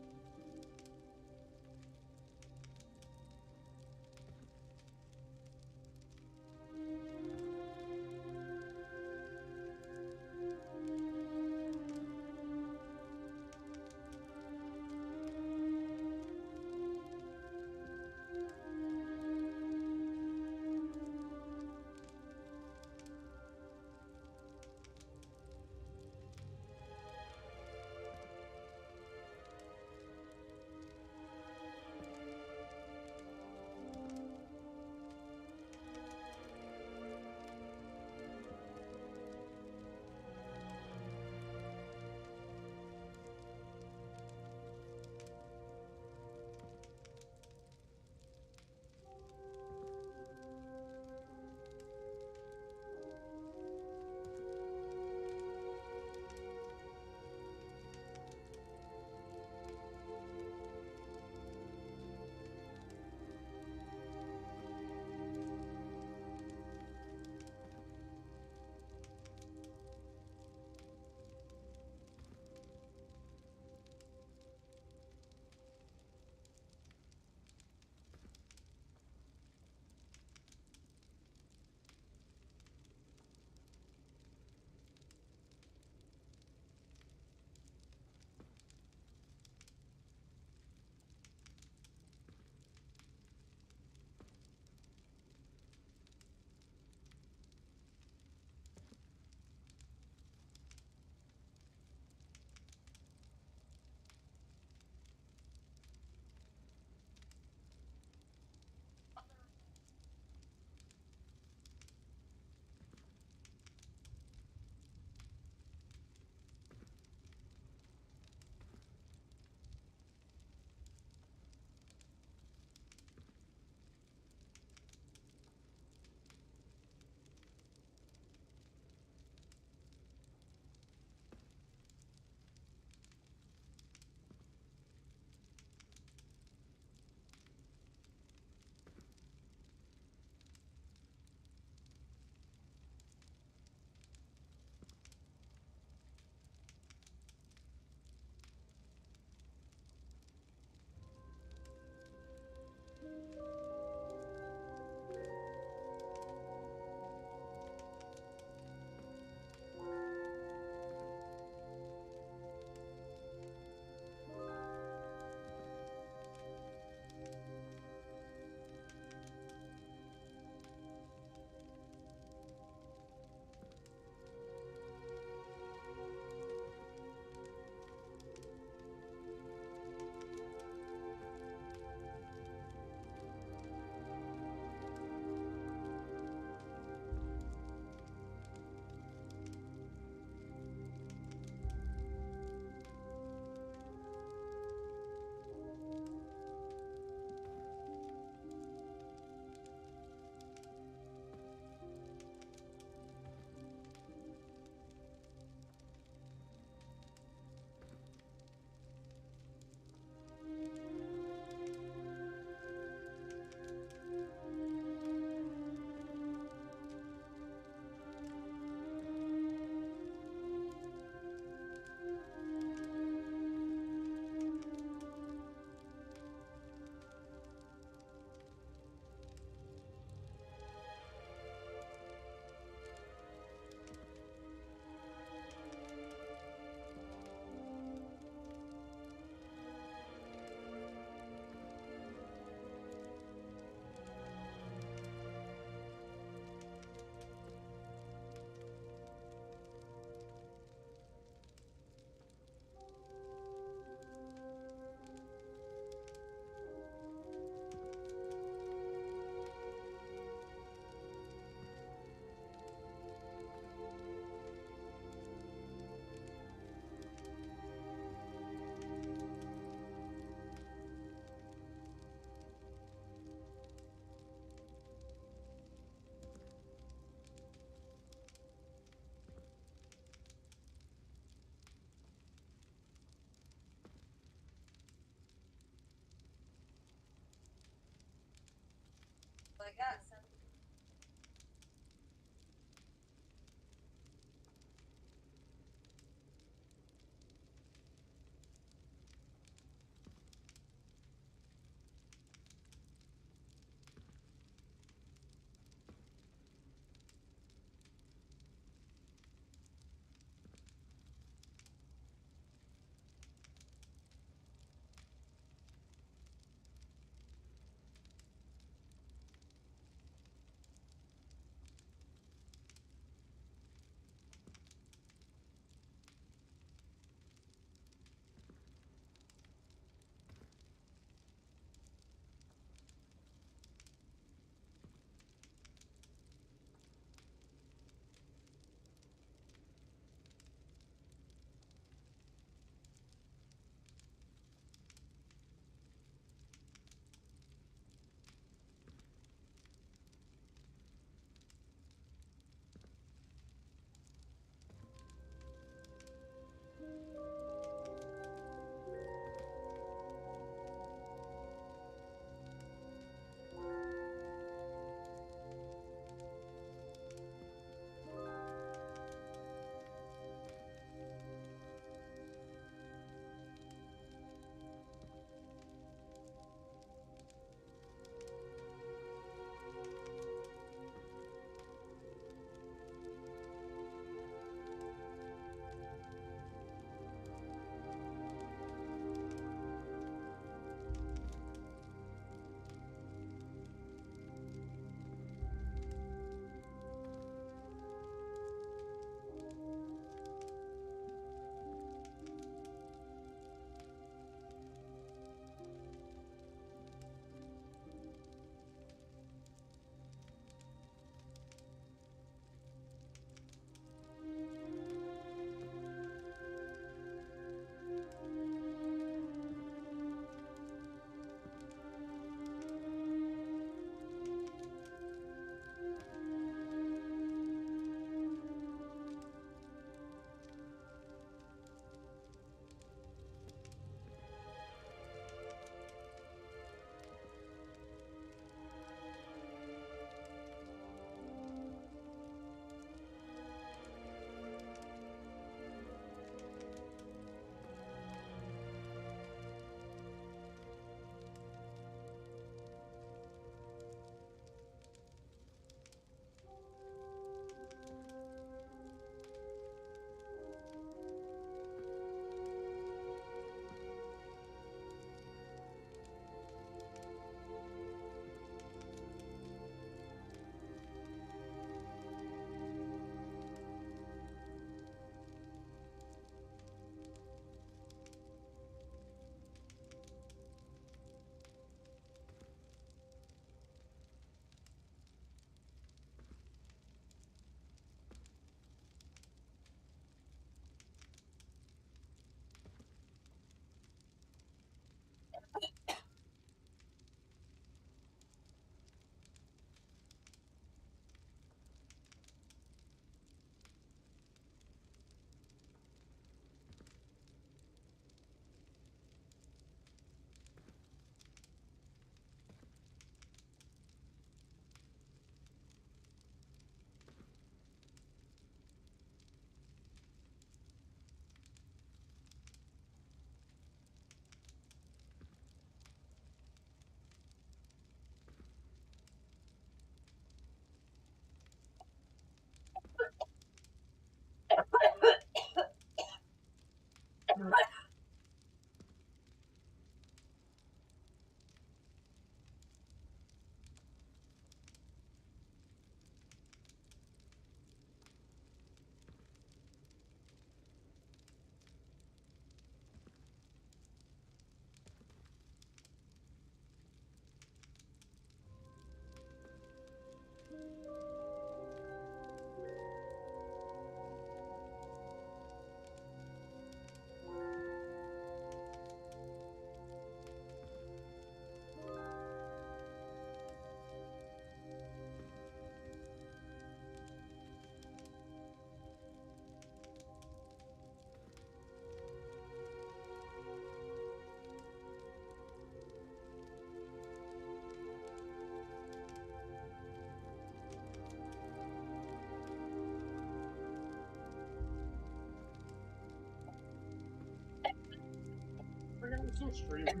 Speaker 1: I'm still streaming.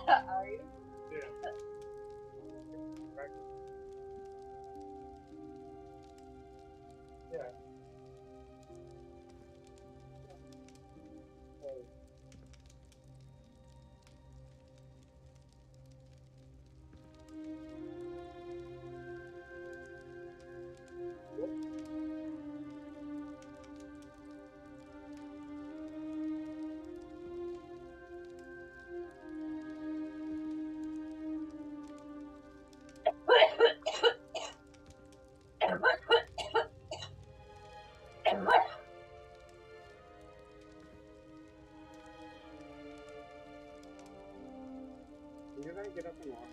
Speaker 15: Are you?
Speaker 1: Yeah. Yeah. Did I get up and walk?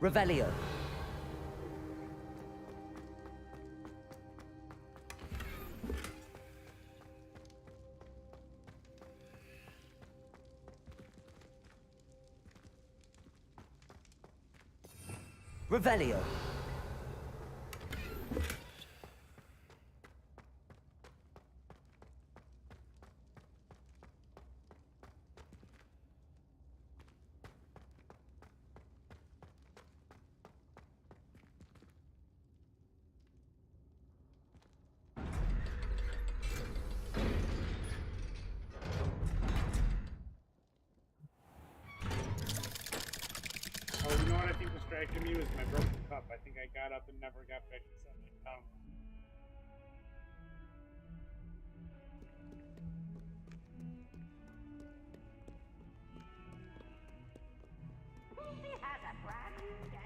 Speaker 3: Revelio. Revelio.
Speaker 1: Oh, you know what I think distracted me was my broken cup. I think I got up and never got back to setting it down.
Speaker 4: He has a brand new day.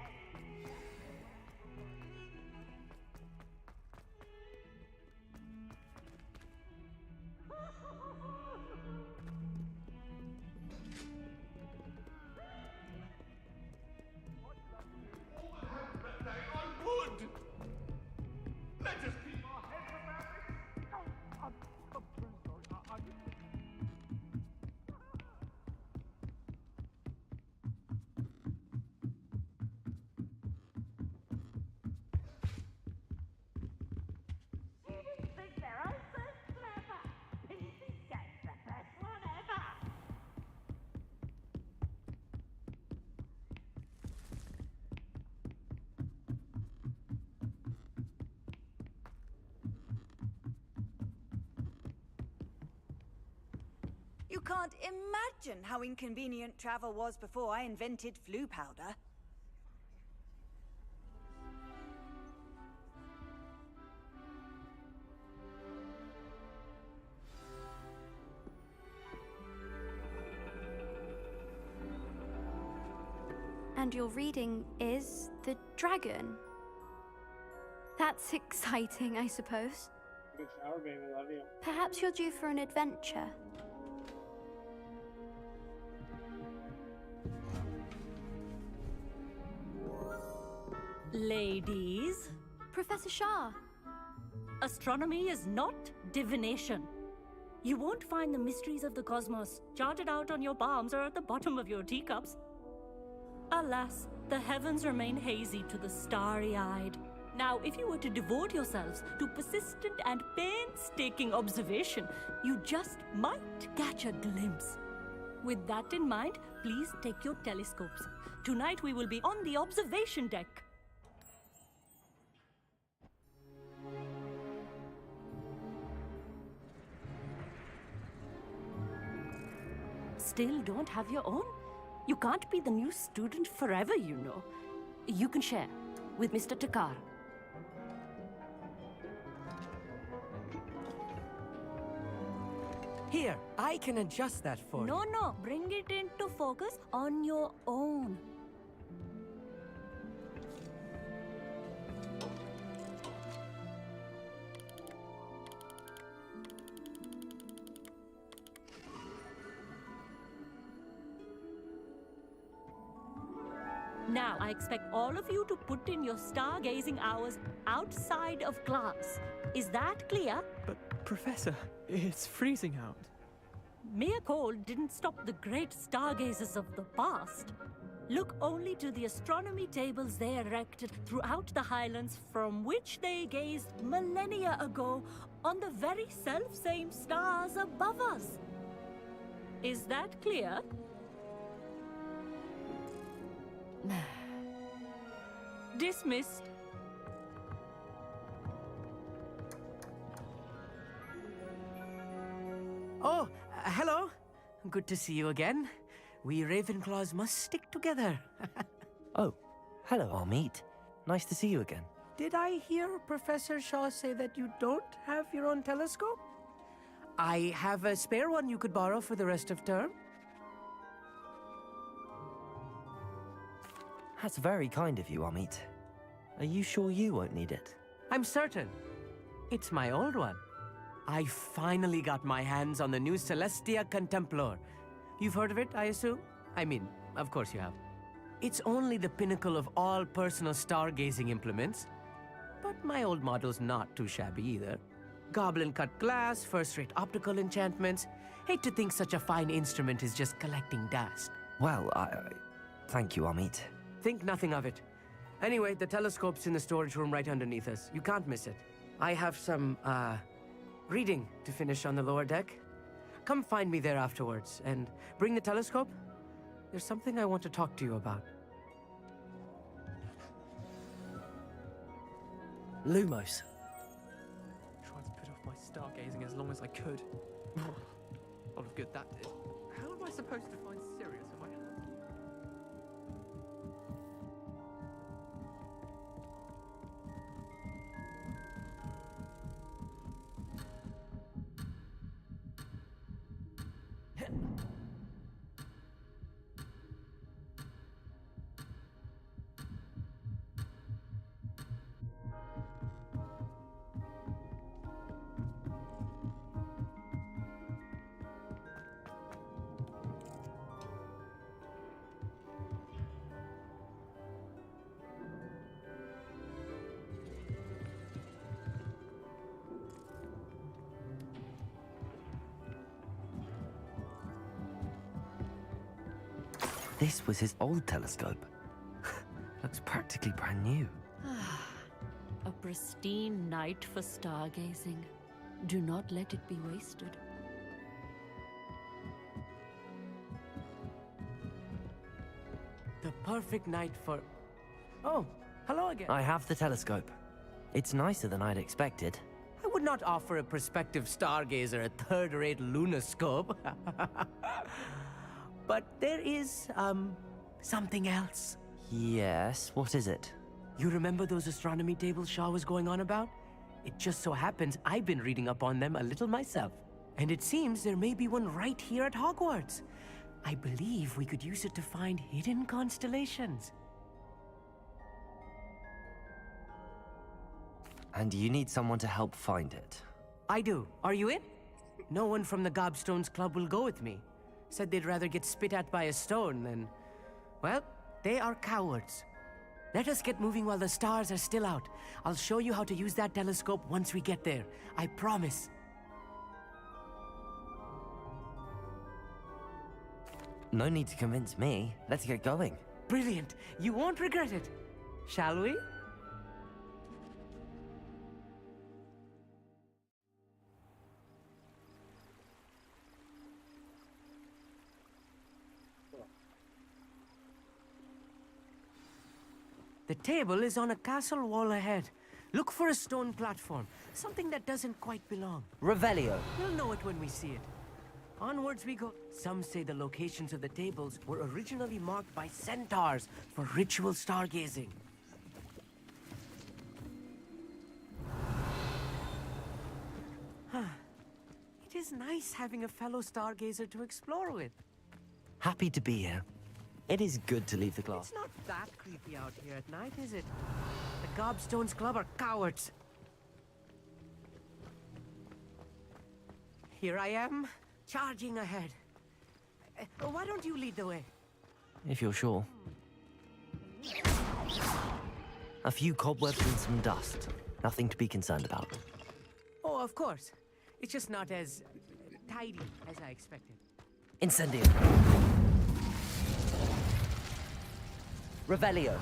Speaker 5: You can't imagine how inconvenient travel was before I invented flu powder.
Speaker 16: And your reading is the dragon. That's exciting, I suppose.
Speaker 1: Good shower, baby. Love you.
Speaker 16: Perhaps you're due for an adventure.
Speaker 7: Ladies,
Speaker 16: Professor Shah.
Speaker 7: astronomy is not divination. You won't find the mysteries of the cosmos charted out on your palms or at the bottom of your teacups. Alas, the heavens remain hazy to the starry-eyed. Now, if you were to devote yourselves to persistent and painstaking observation, you just might catch a glimpse. With that in mind, please take your telescopes. Tonight we will be on the observation deck. still don't have your own? You can't be the new student forever, you know. You can share with Mr. Takar.
Speaker 6: Here, I can adjust that for you.
Speaker 7: No, bring it into focus on your own. Now, I expect all of you to put in your stargazing hours outside of class. Is that clear?
Speaker 6: But, Professor, it's freezing out.
Speaker 7: Mere cold didn't stop the great stargazers of the past. Look only to the astronomy tables they erected throughout the highlands from which they gazed millennia ago on the very self-same stars above us. Is that clear? Dismissed.
Speaker 6: Oh, hello. Good to see you again. We Ravenclaws must stick together.
Speaker 3: Oh, hello, Amit. Nice to see you again.
Speaker 6: Did I hear Professor Shaw say that you don't have your own telescope? I have a spare one you could borrow for the rest of term.
Speaker 3: That's very kind of you, Amit. Are you sure you won't need it?
Speaker 6: I'm certain. It's my old one. I finally got my hands on the new Celestia Contemplar. You've heard of it, I assume? I mean, of course you have. It's only the pinnacle of all personal stargazing implements. But my old model's not too shabby either. Goblin-cut glass, first-rate optical enchantments. Hate to think such a fine instrument is just collecting dust.
Speaker 3: Well, thank you, Amit.
Speaker 6: Think nothing of it. Anyway, the telescope's in the storage room right underneath us. You can't miss it. I have some, reading to finish on the lower deck. Come find me there afterwards, and bring the telescope. There's something I want to talk to you about.
Speaker 3: Lumos.
Speaker 6: Tried to put off my stargazing as long as I could. A lot of good that did. How am I supposed to find Sirius if I have...
Speaker 3: This was his old telescope. Looks practically brand new.
Speaker 7: A pristine night for stargazing. Do not let it be wasted.
Speaker 6: The perfect night for... Oh, hello again.
Speaker 3: I have the telescope. It's nicer than I'd expected.
Speaker 6: I would not offer a prospective stargazer a third-rate lunoscope. But there is, something else.
Speaker 3: Yes, what is it?
Speaker 6: You remember those astronomy tables Shaw was going on about? It just so happens I've been reading up on them a little myself. And it seems there may be one right here at Hogwarts. I believe we could use it to find hidden constellations.
Speaker 3: And you need someone to help find it.
Speaker 6: I do. Are you in? No one from the Gobstones Club will go with me. Said they'd rather get spit at by a stone than... Well, they are cowards. Let us get moving while the stars are still out. I'll show you how to use that telescope once we get there. I promise.
Speaker 3: No need to convince me. Let's get going.
Speaker 6: Brilliant. You won't regret it. Shall we? The table is on a castle wall ahead. Look for a stone platform, something that doesn't quite belong.
Speaker 3: Revelio.
Speaker 6: We'll know it when we see it. Onwards we go. Some say the locations of the tables were originally marked by centaurs for ritual stargazing. It is nice having a fellow stargazer to explore with.
Speaker 3: Happy to be here. It is good to leave the glass.
Speaker 6: It's not that creepy out here at night, is it? The Gobstones Club are cowards. Here I am, charging ahead. Why don't you lead the way?
Speaker 3: If you're sure. A few cobwebs and some dust. Nothing to be concerned about.
Speaker 6: Oh, of course. It's just not as tidy as I expected.
Speaker 3: Incendio. Revelio.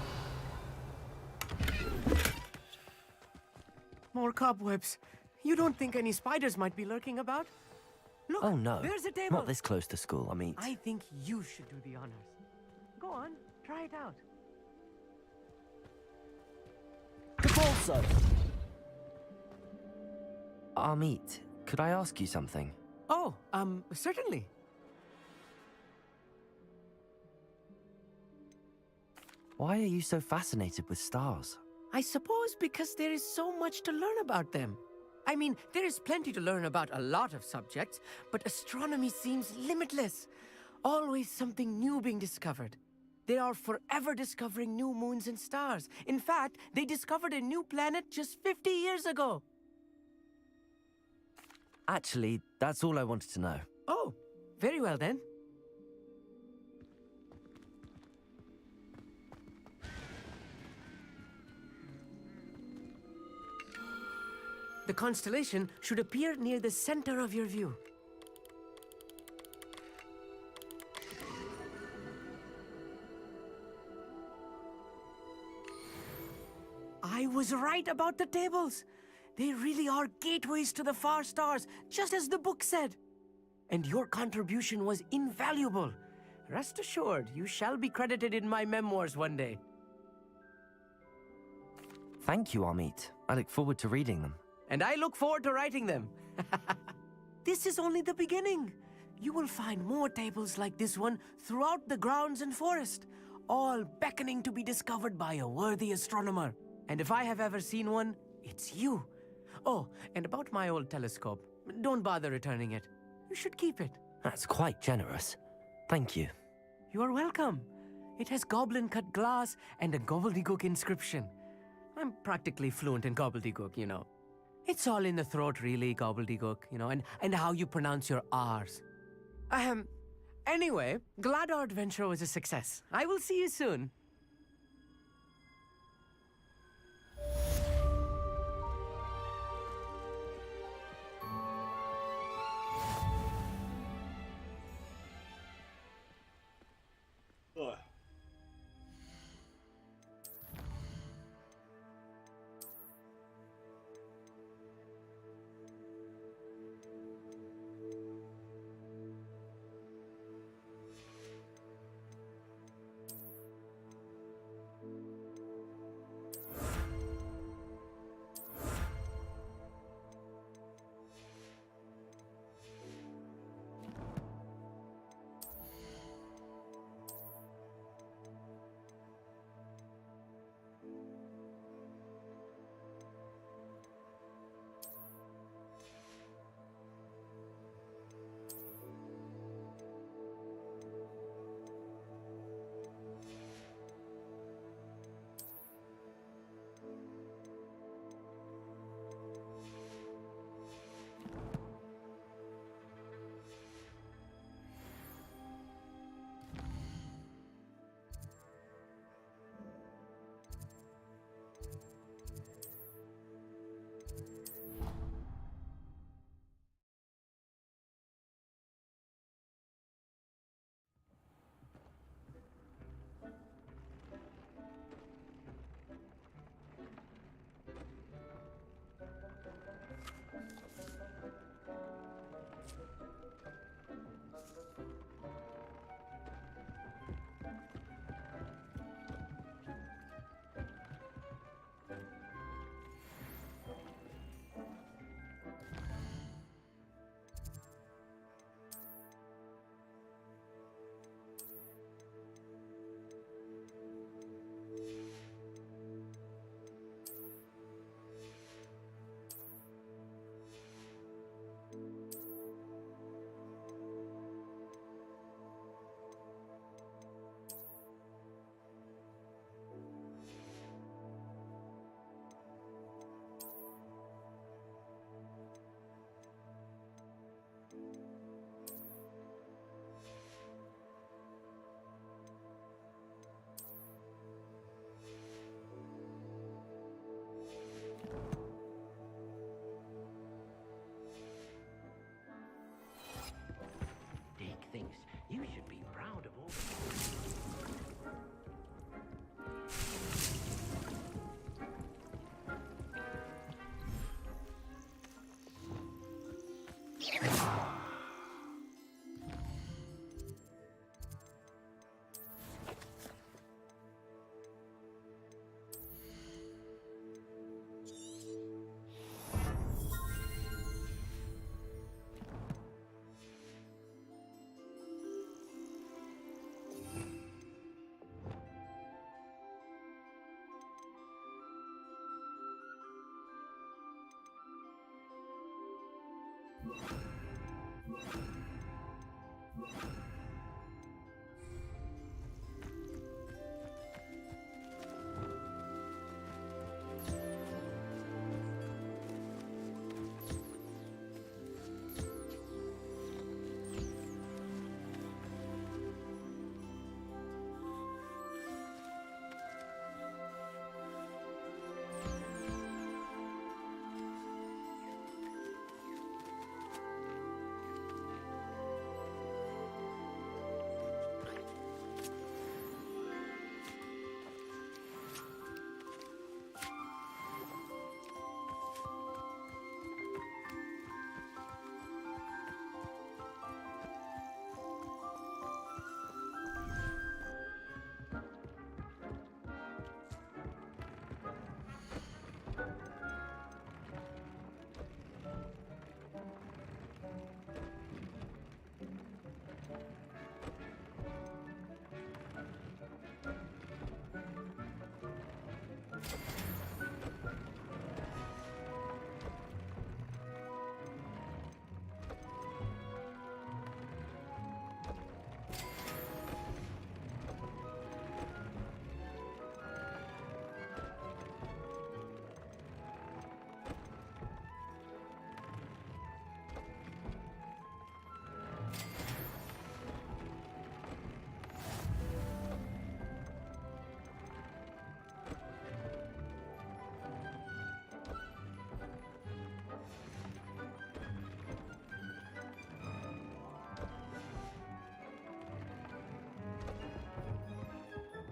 Speaker 6: More cobwebs. You don't think any spiders might be lurking about? Look,
Speaker 3: Oh no,
Speaker 6: there's a table.
Speaker 3: not this close to school, I mean.
Speaker 6: I think you should do the honors. Go on, try it out.
Speaker 3: Capolso! Amit, could I ask you something?
Speaker 6: Oh, certainly.
Speaker 3: Why are you so fascinated with stars?
Speaker 6: I suppose because there is so much to learn about them. I mean, there is plenty to learn about a lot of subjects, but astronomy seems limitless. Always something new being discovered. They are forever discovering new moons and stars. In fact, they discovered a new planet just 50 years ago.
Speaker 3: Actually, that's all I wanted to know.
Speaker 6: Oh, very well then. The constellation should appear near the center of your view. I was right about the tables. They really are gateways to the far stars, just as the book said. And your contribution was invaluable. Rest assured, you shall be credited in my memoirs one day.
Speaker 3: Thank you, Amit. I look forward to reading them.
Speaker 6: And I look forward to writing them. This is only the beginning. You will find more tables like this one throughout the grounds and forest, all beckoning to be discovered by a worthy astronomer. And if I have ever seen one, it's you. Oh, and about my old telescope, don't bother returning it. You should keep it.
Speaker 3: That's quite generous. Thank you.
Speaker 6: You are welcome. It has goblin-cut glass and a gobbledygook inscription. I'm practically fluent in gobbledygook, you know. It's all in the throat, really, gobbledygook, you know, and how you pronounce your R's. Anyway, glad our adventure was a success. I will see you soon.
Speaker 1: Ugh.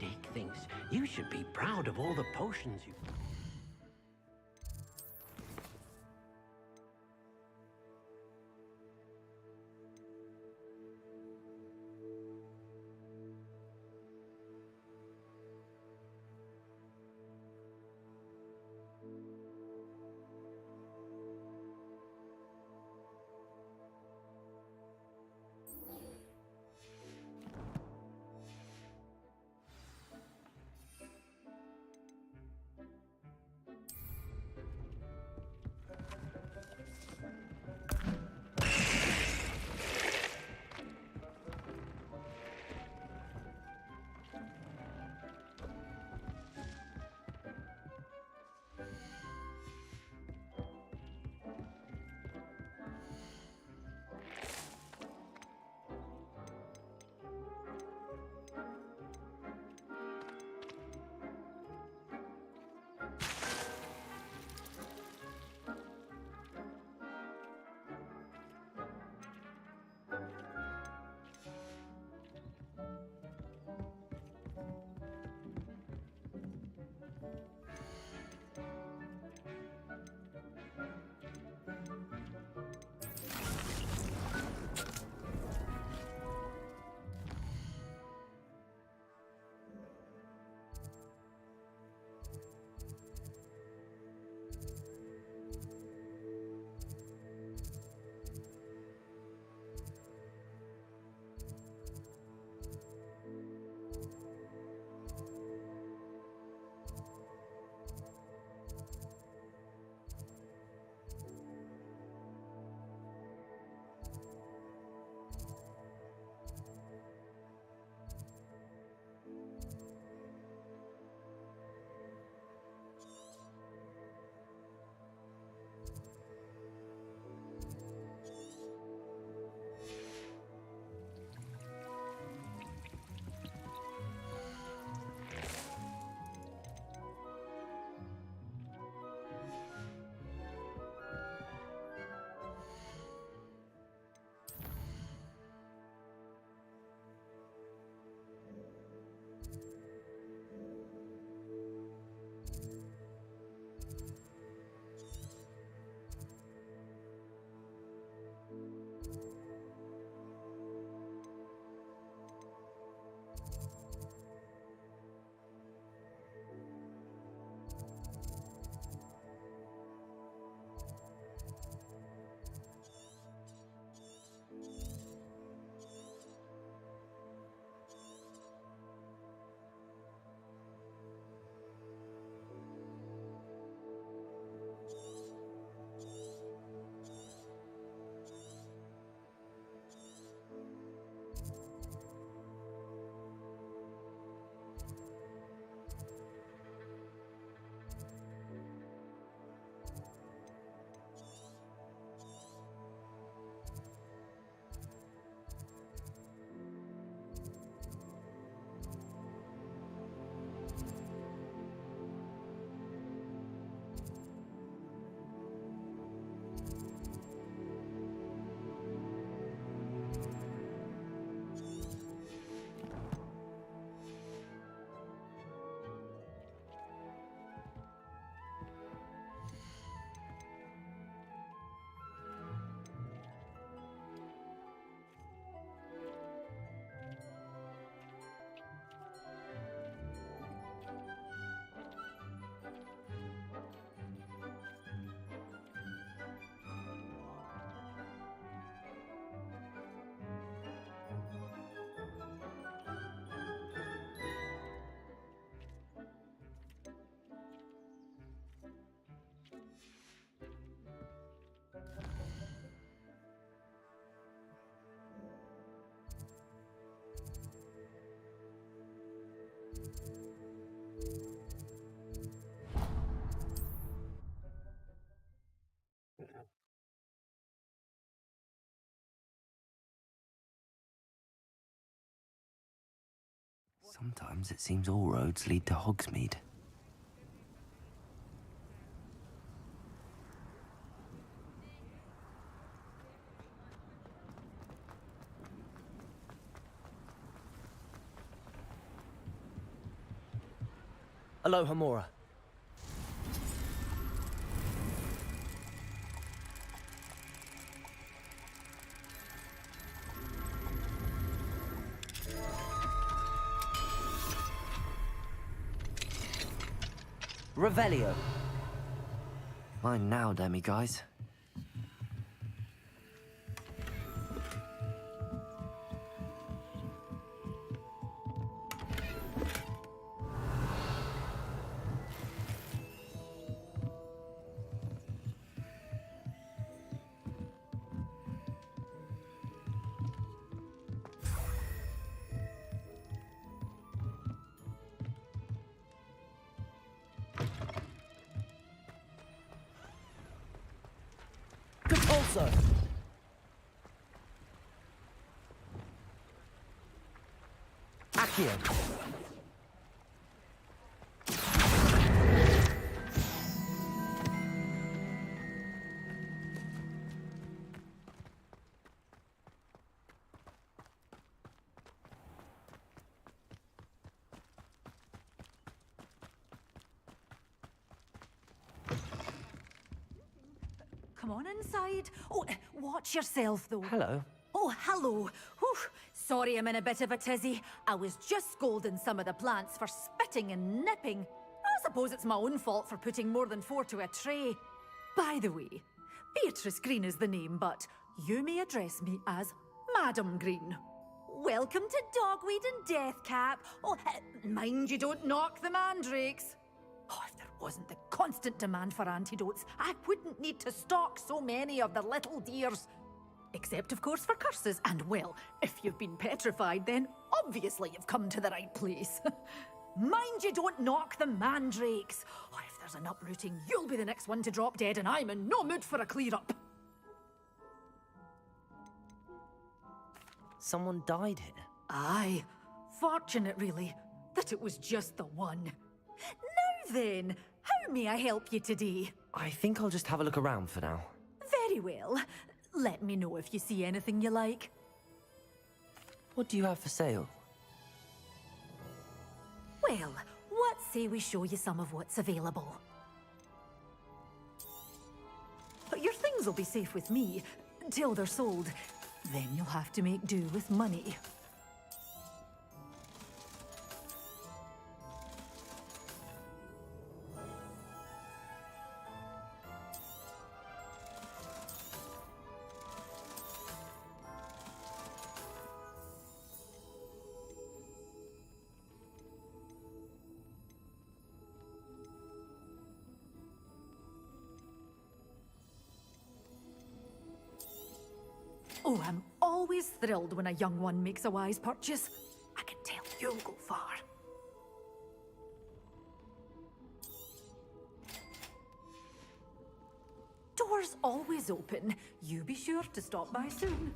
Speaker 12: Dick thinks you should be proud of all the potions you...
Speaker 3: Sometimes it seems all roads lead to Hogsmeade.
Speaker 15: Aloha, Mora.
Speaker 3: Revelio. Mine now, demi guys.
Speaker 15: Also.
Speaker 3: Accio.
Speaker 17: Come on inside. Oh, watch yourself, though.
Speaker 3: Hello.
Speaker 17: Oh, hello. Whew. Sorry I'm in a bit of a tizzy. I was just scolding some of the plants for spitting and nipping. I suppose it's my own fault for putting more than 4 to a tray. By the way, Beatrice Green is the name, but you may address me as Madam Green. Welcome to Dogweed and Deathcap. Oh, mind you don't knock the mandrakes. Oh, if there wasn't the constant demand for antidotes, I wouldn't need to stock so many of the little dears. Except, of course, for curses. And, well, if you've been petrified, then obviously you've come to the right place. Mind you don't knock the mandrakes. Oh, if there's an uprooting, you'll be the next one to drop dead, and I'm in no mood for a clear-up.
Speaker 3: Someone died here?
Speaker 17: Aye. Fortunate, really, that it was just the one. Now then, how may I help you today?
Speaker 3: I think I'll just have a look around for now.
Speaker 17: Very well. Let me know if you see anything you like.
Speaker 3: What do you have for sale?
Speaker 17: Well, what say we show you some of what's available? Your things will be safe with me, till they're sold. Then you'll have to make do with money. Oh, I'm always thrilled when a young one makes a wise purchase. I can tell you'll go far. Doors always open. You be sure to stop by soon.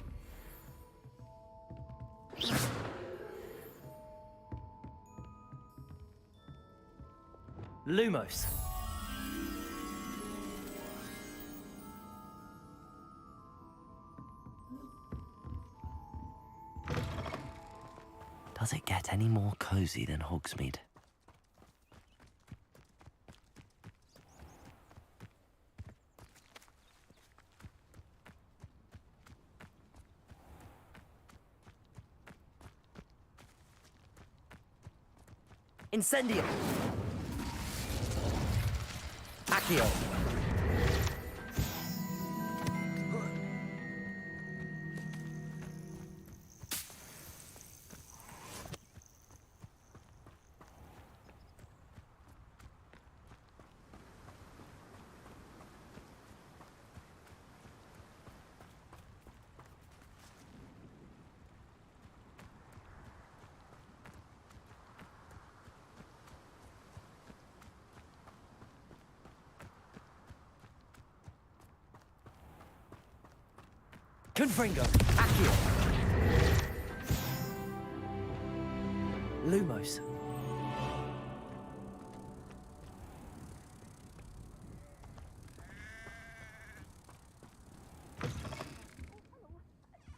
Speaker 15: Lumos.
Speaker 3: Does it get any more cozy than Hogsmeade?
Speaker 15: Incendio. Accio. Confringo. Accio. Lumos.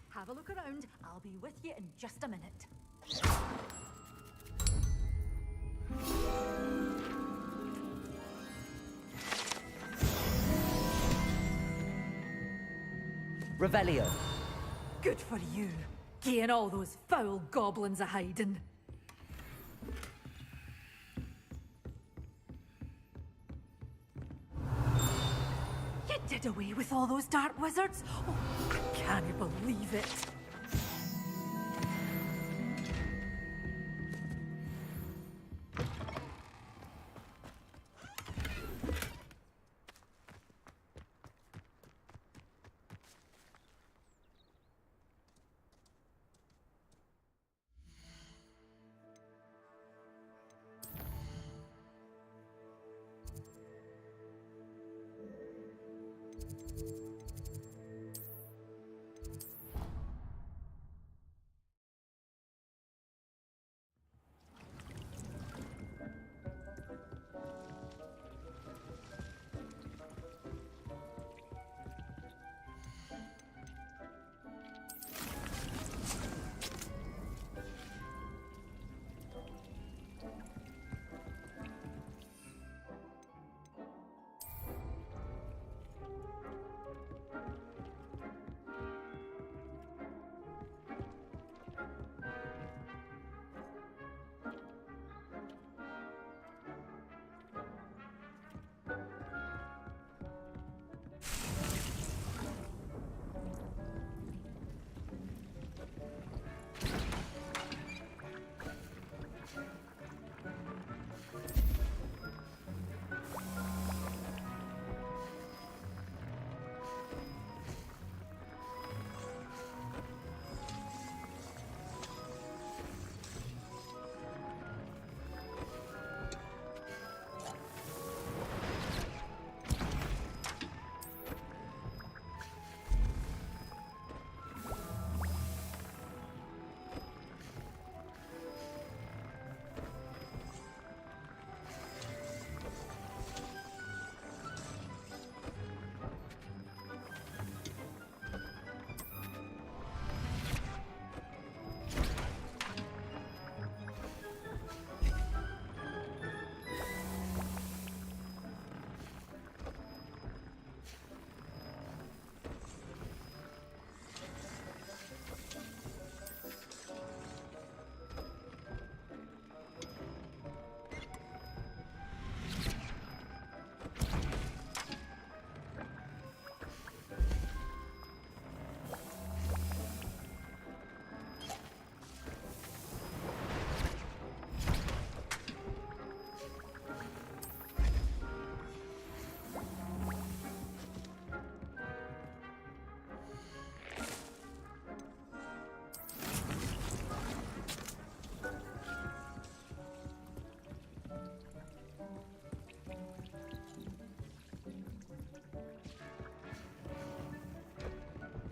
Speaker 17: Have a look around. I'll be with you in just a minute.
Speaker 15: Revelio.
Speaker 17: Good for you. Getting all those foul goblins a hiding. You did away with all those dark wizards? Oh, I can't believe it.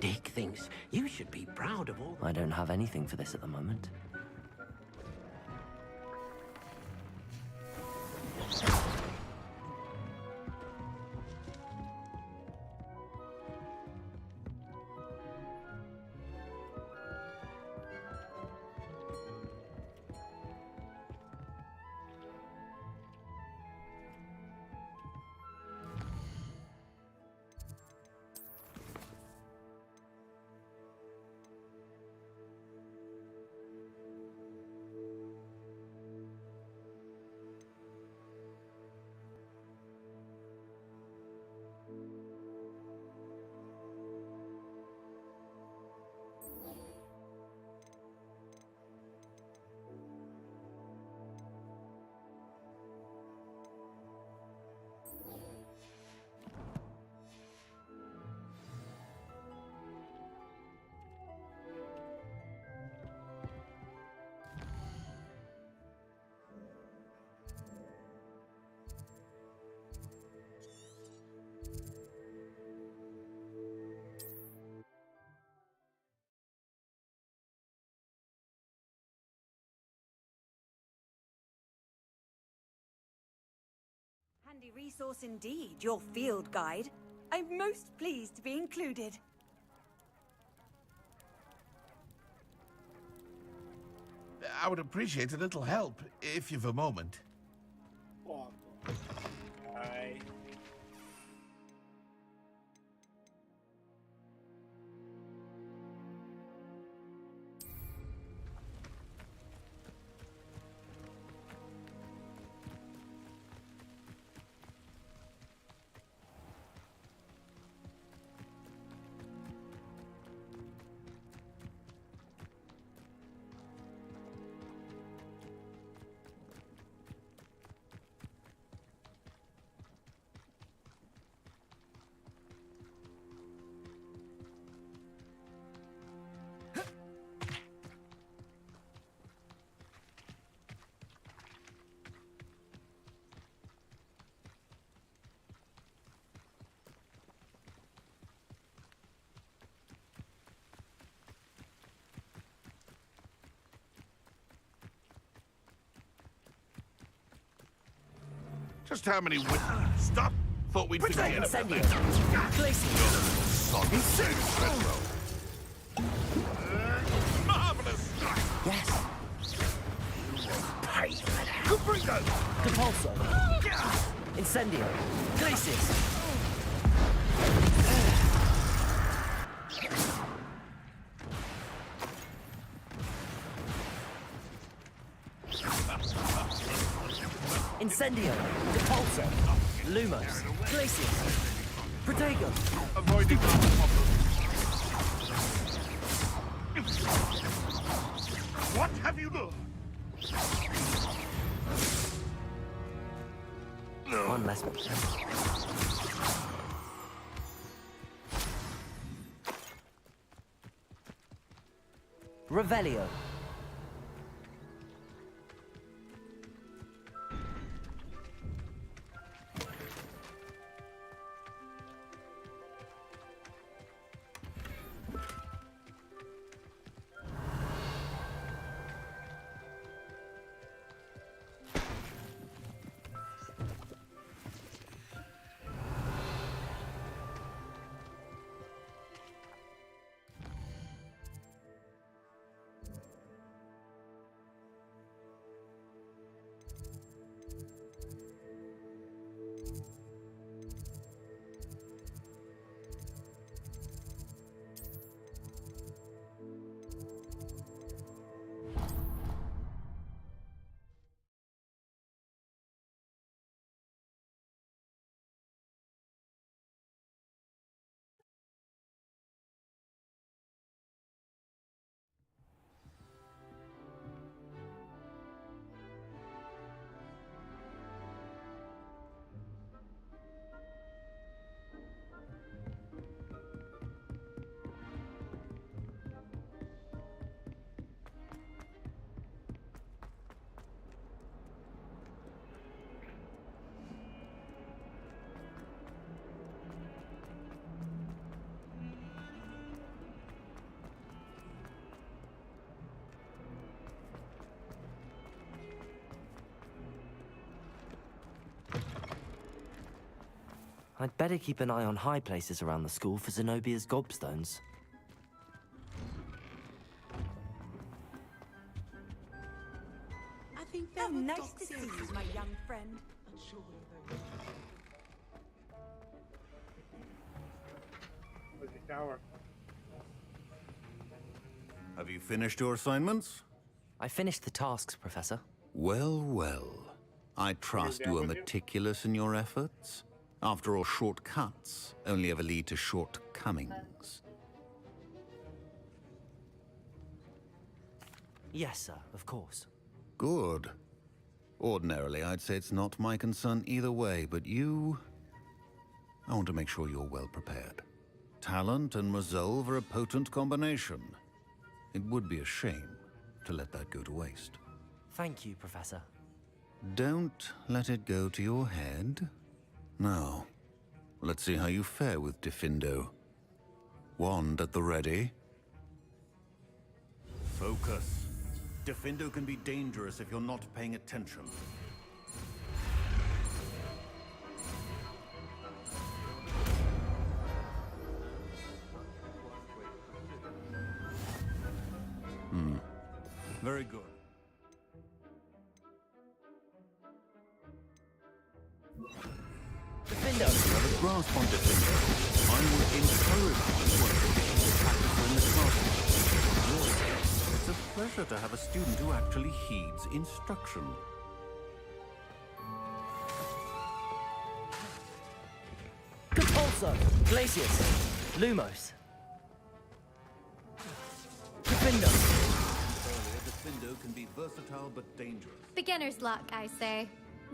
Speaker 12: Dick thinks you should be proud of all.
Speaker 3: I don't have anything for this at the moment.
Speaker 5: handy resource indeed, your field guide. I'm most pleased to be included.
Speaker 18: I would appreciate a little help, if you've a moment.
Speaker 1: Oh, I...
Speaker 18: Just how many Stop! Thought we'd forget about that. Soggy marvelous!
Speaker 15: Yes.
Speaker 18: Pay for that. Cubrigo!
Speaker 15: Compulso. Incendio. Glacis. Incendio. Compulso. Lumos. Glacis. Protego.
Speaker 18: Avoiding What have you done?
Speaker 3: One less. Revelio. I'd better keep an eye on high places around the school for Zenobia's gobstones.
Speaker 9: I think
Speaker 5: How nice to see you, my young friend.
Speaker 1: Where's the tower?
Speaker 19: Have you finished your assignments?
Speaker 3: I finished the tasks, Professor.
Speaker 19: Well, well. I trust you are meticulous in your efforts. After all, shortcuts only ever lead to shortcomings.
Speaker 3: Yes, sir, of course.
Speaker 19: Good. Ordinarily, I'd say it's not my concern either way, but you... I want to make sure you're well prepared. Talent and resolve are a potent combination. It would be a shame to let that go to waste.
Speaker 3: Thank you, Professor.
Speaker 19: Don't let it go to your head. Now, let's see how you fare with Diffindo. Wand at the ready. Focus. Diffindo can be dangerous if you're not paying attention. Very good.
Speaker 15: Defender!
Speaker 19: You have a grasp on Defender. I will encourage you once you get into practice in the classroom. It's a pleasure to have a student who actually heeds instruction.
Speaker 15: Compulso! Glacius! Lumos! Defender!
Speaker 19: Earlier, Defender can be versatile but dangerous.
Speaker 16: Beginner's luck, I say.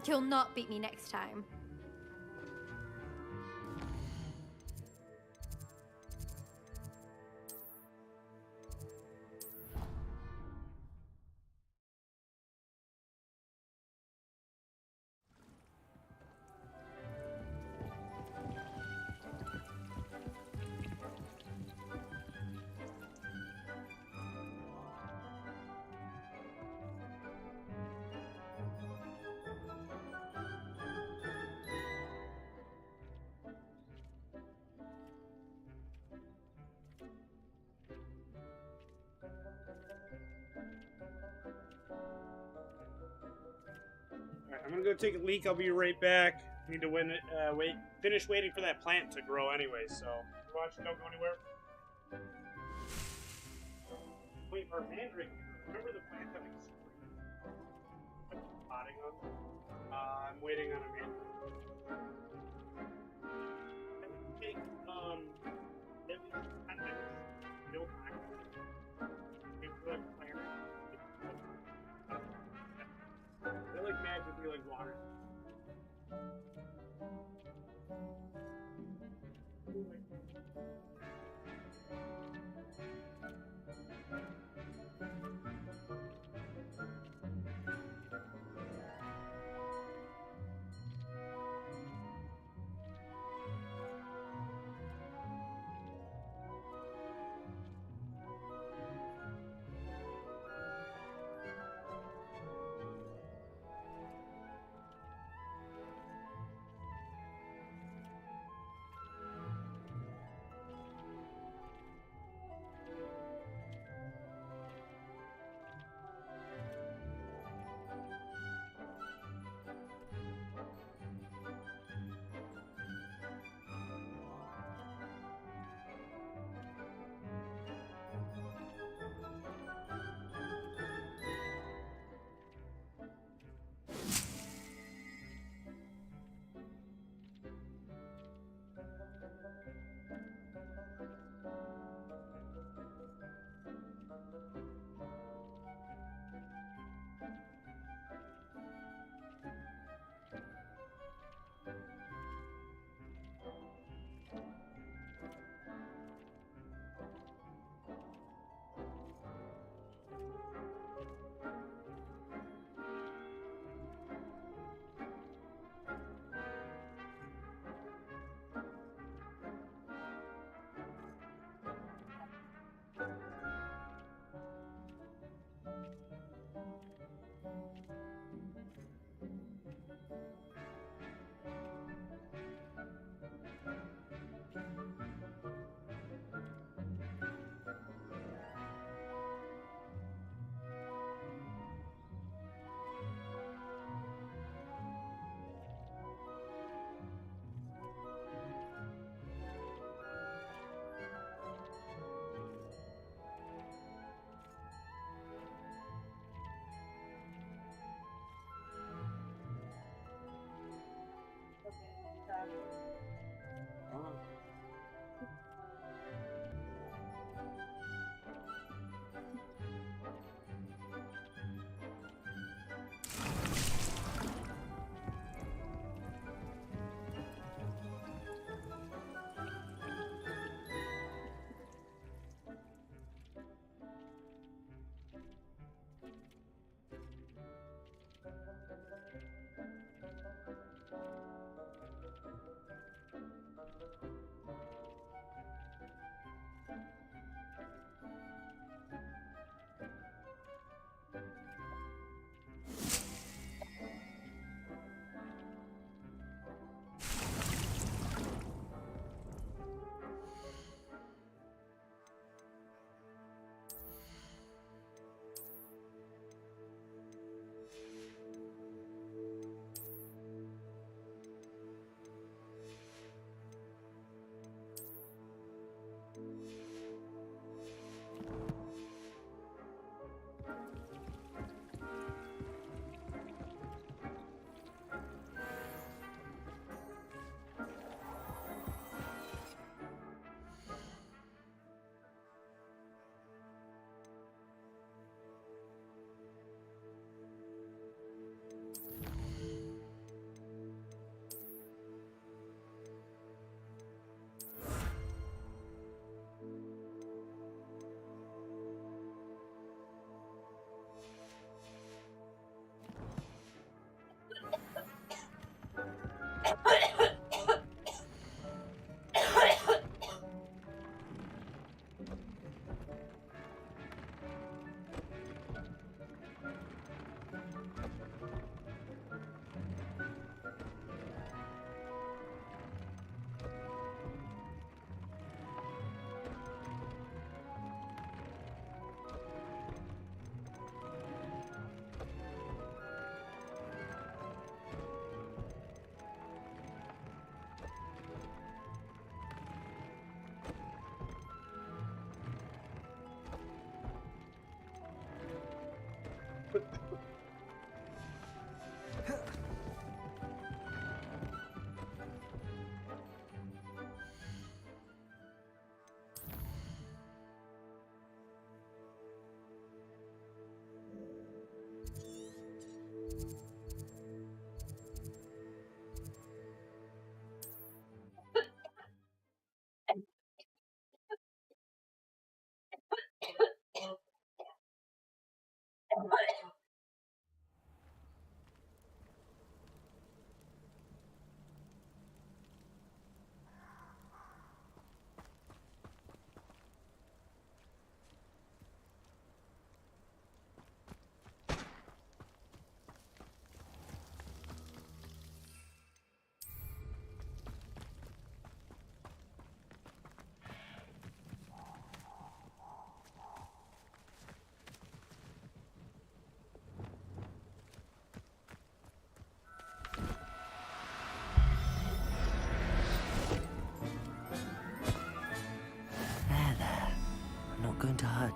Speaker 16: You'll not beat me next time.
Speaker 1: Alright, I'm gonna go take a leak. I'll be right back. Need to finish waiting for that plant to grow anyway, so watch, don't go anywhere. Wait for Mandrake. Remember the plant that we potting on? I'm waiting on a Mandrake. Take, at least 10 minutes. No time. Wait for that plant. They like magically like water.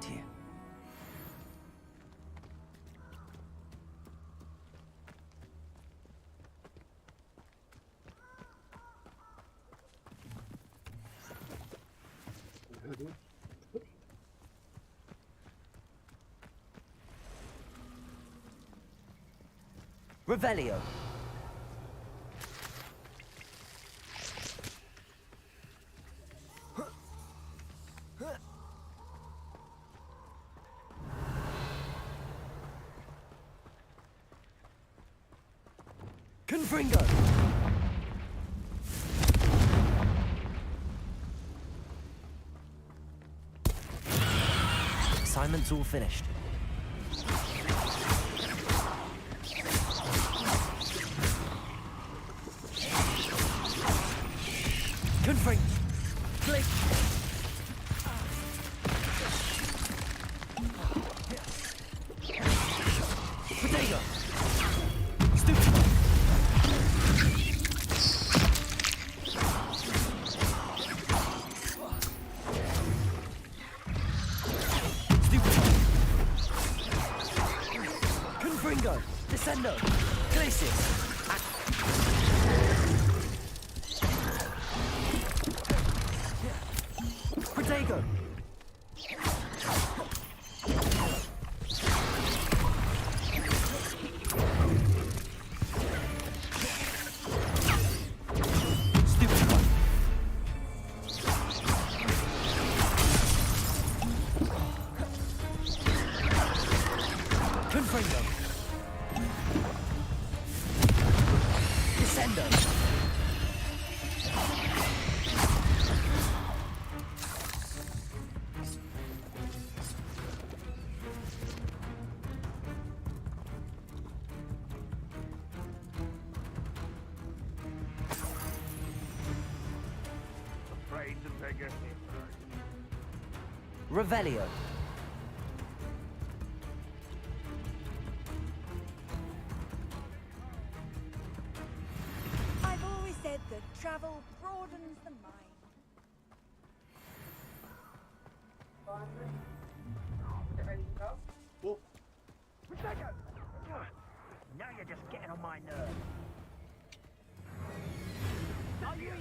Speaker 3: to you. Revelio. Confringo. Assignment's all finished. Confring. Blake. Potato. Stupid. Confringo. Descendo. Glacius. Protego. Stupid one. Confringo. Descendo.
Speaker 4: Afraid to take a hit.
Speaker 3: Revelio.
Speaker 5: I've always said that travel broadens the mind.
Speaker 4: Now you're just getting on my nerves. Are you?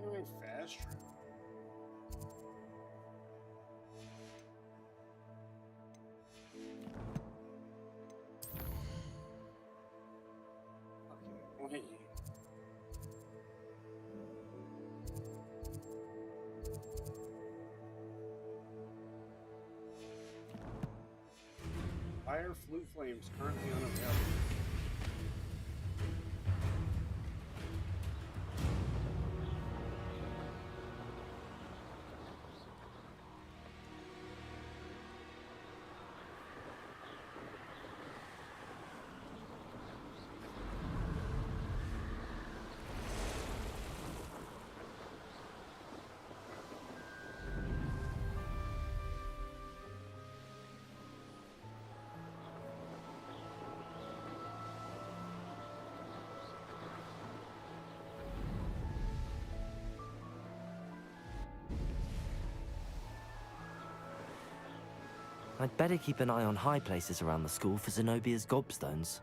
Speaker 1: Doing fast travel. Okay, wait. Why are flute flames currently unavailable?
Speaker 3: I'd better keep an eye on high places around the school for Zenobia's gobstones.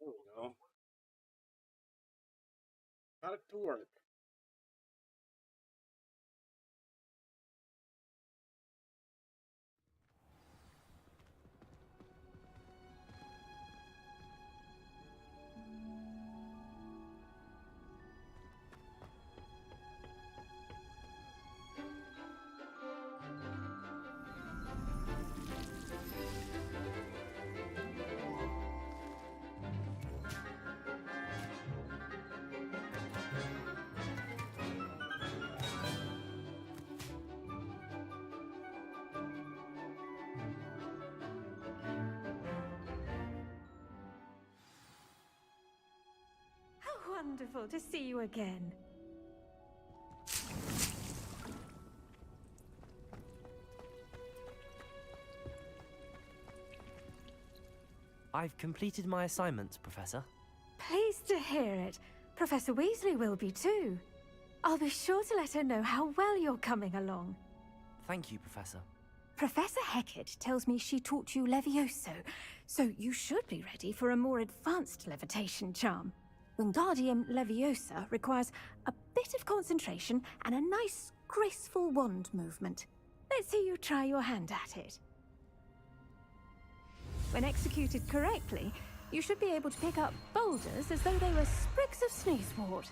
Speaker 1: There we go. Got it to work.
Speaker 2: How wonderful to see you again.
Speaker 3: I've completed my assignments, Professor.
Speaker 2: Pleased to hear it. Professor Weasley will be too. I'll be sure to let her know how well you're coming along.
Speaker 3: Thank you, Professor.
Speaker 2: Professor Hecat tells me she taught you Levioso, so you should be ready for a more advanced levitation charm. Wingardium Leviosa requires a bit of concentration and a nice, graceful wand movement. Let's see you try your hand at it. When executed correctly, you should be able to pick up boulders as though they were sprigs of sneezewort.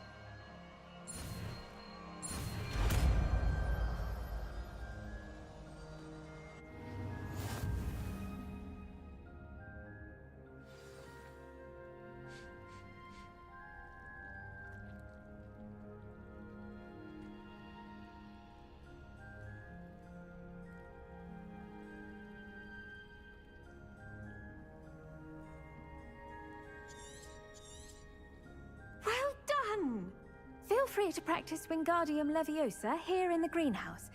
Speaker 2: Feel free to practice Wingardium Leviosa here in the greenhouse.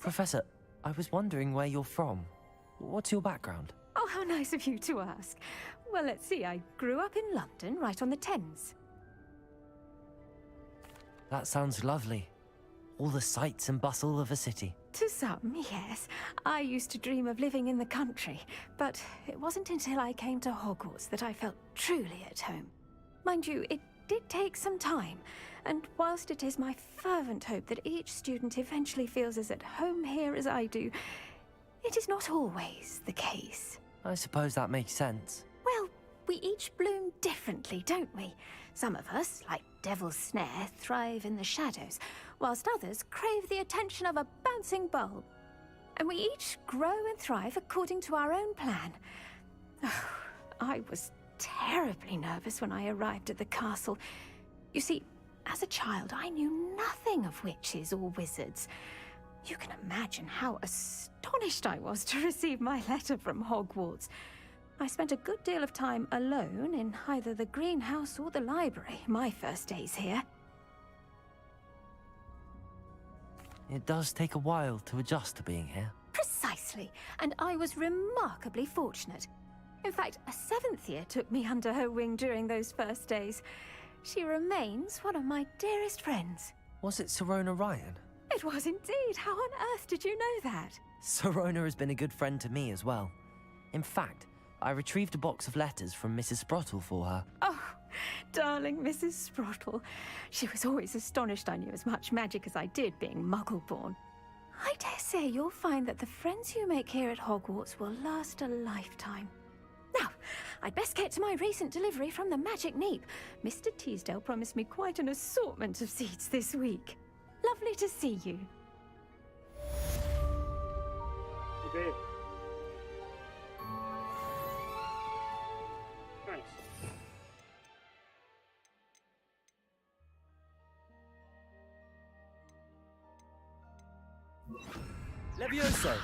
Speaker 3: Professor, I was wondering where you're from. What's your background?
Speaker 2: Oh, how nice of you to ask. Well, let's see. I grew up in London, right on the Thames.
Speaker 3: That sounds lovely. All the sights and bustle of a city.
Speaker 2: To some, yes. I used to dream of living in the country, but it wasn't until I came to Hogwarts that I felt truly at home. Mind you, it did take some time, and whilst it is my fervent hope that each student eventually feels as at home here as I do, it is not always the case.
Speaker 3: I suppose that makes sense.
Speaker 2: Well, we each bloom differently, don't we? Some of us, like Devil's Snare, thrive in the shadows, whilst others crave the attention of a bouncing bulb. And we each grow and thrive according to our own plan. Oh, I was terribly nervous when I arrived at the castle. You see, as a child, I knew nothing of witches or wizards.
Speaker 20: You can imagine how astonished I was to receive my letter from Hogwarts. I spent a good deal of time alone in either the greenhouse or the library my first days here.
Speaker 3: It does take a while to adjust to being here.
Speaker 20: Precisely, and I was remarkably fortunate. In fact, a 7th year took me under her wing during those first days. She remains one of my dearest friends.
Speaker 3: Was it Serona Ryan?
Speaker 20: It was indeed. How on earth did you know that?
Speaker 3: Serona has been a good friend to me as well. In fact, I retrieved a box of letters from Mrs. Sprottle for her.
Speaker 20: Oh, darling Mrs. Sprottle. She was always astonished I knew as much magic as I did, being Muggle-born. I dare say you'll find that the friends you make here at Hogwarts will last a lifetime. Now, I'd best get to my recent delivery from the Magic Neep. Mr. Teasdale promised me quite an assortment of seeds this week. Lovely to see you.
Speaker 1: Okay. Nice.
Speaker 15: Levioso!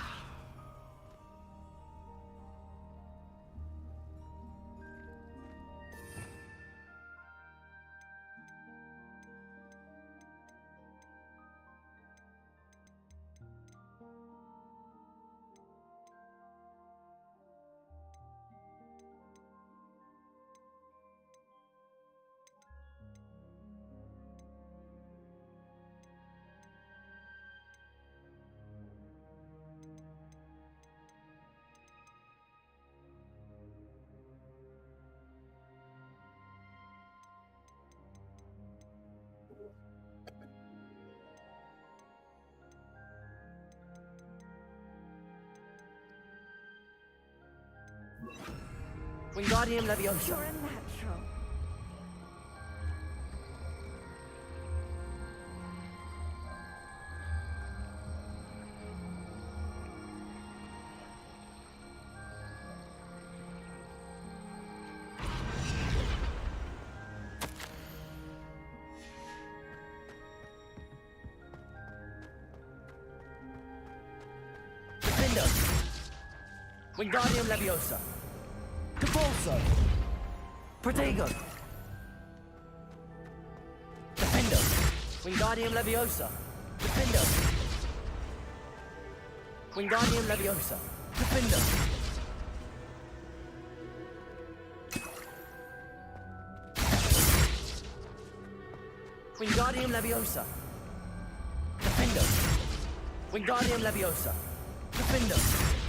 Speaker 15: Wingardium Leviosa.
Speaker 20: You're a natural.
Speaker 15: Defender. Wingardium Leviosa. Capulso. Protego. Defender. Wingardium Leviosa. Defender. Wingardium Leviosa. Defender. Wingardium Leviosa. Defender. Wingardium Leviosa. Defender.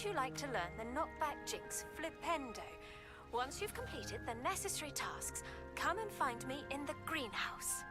Speaker 21: would you like to learn the knockback jinx flipendo? Once you've completed the necessary tasks, come and find me in the greenhouse.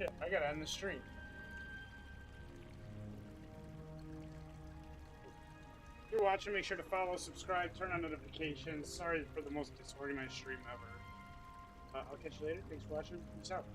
Speaker 1: Okay, I gotta end the stream. If you're watching, make sure to follow, subscribe, turn on notifications. Sorry for the most disorganized stream ever. I'll catch you later. Thanks for watching. Peace out.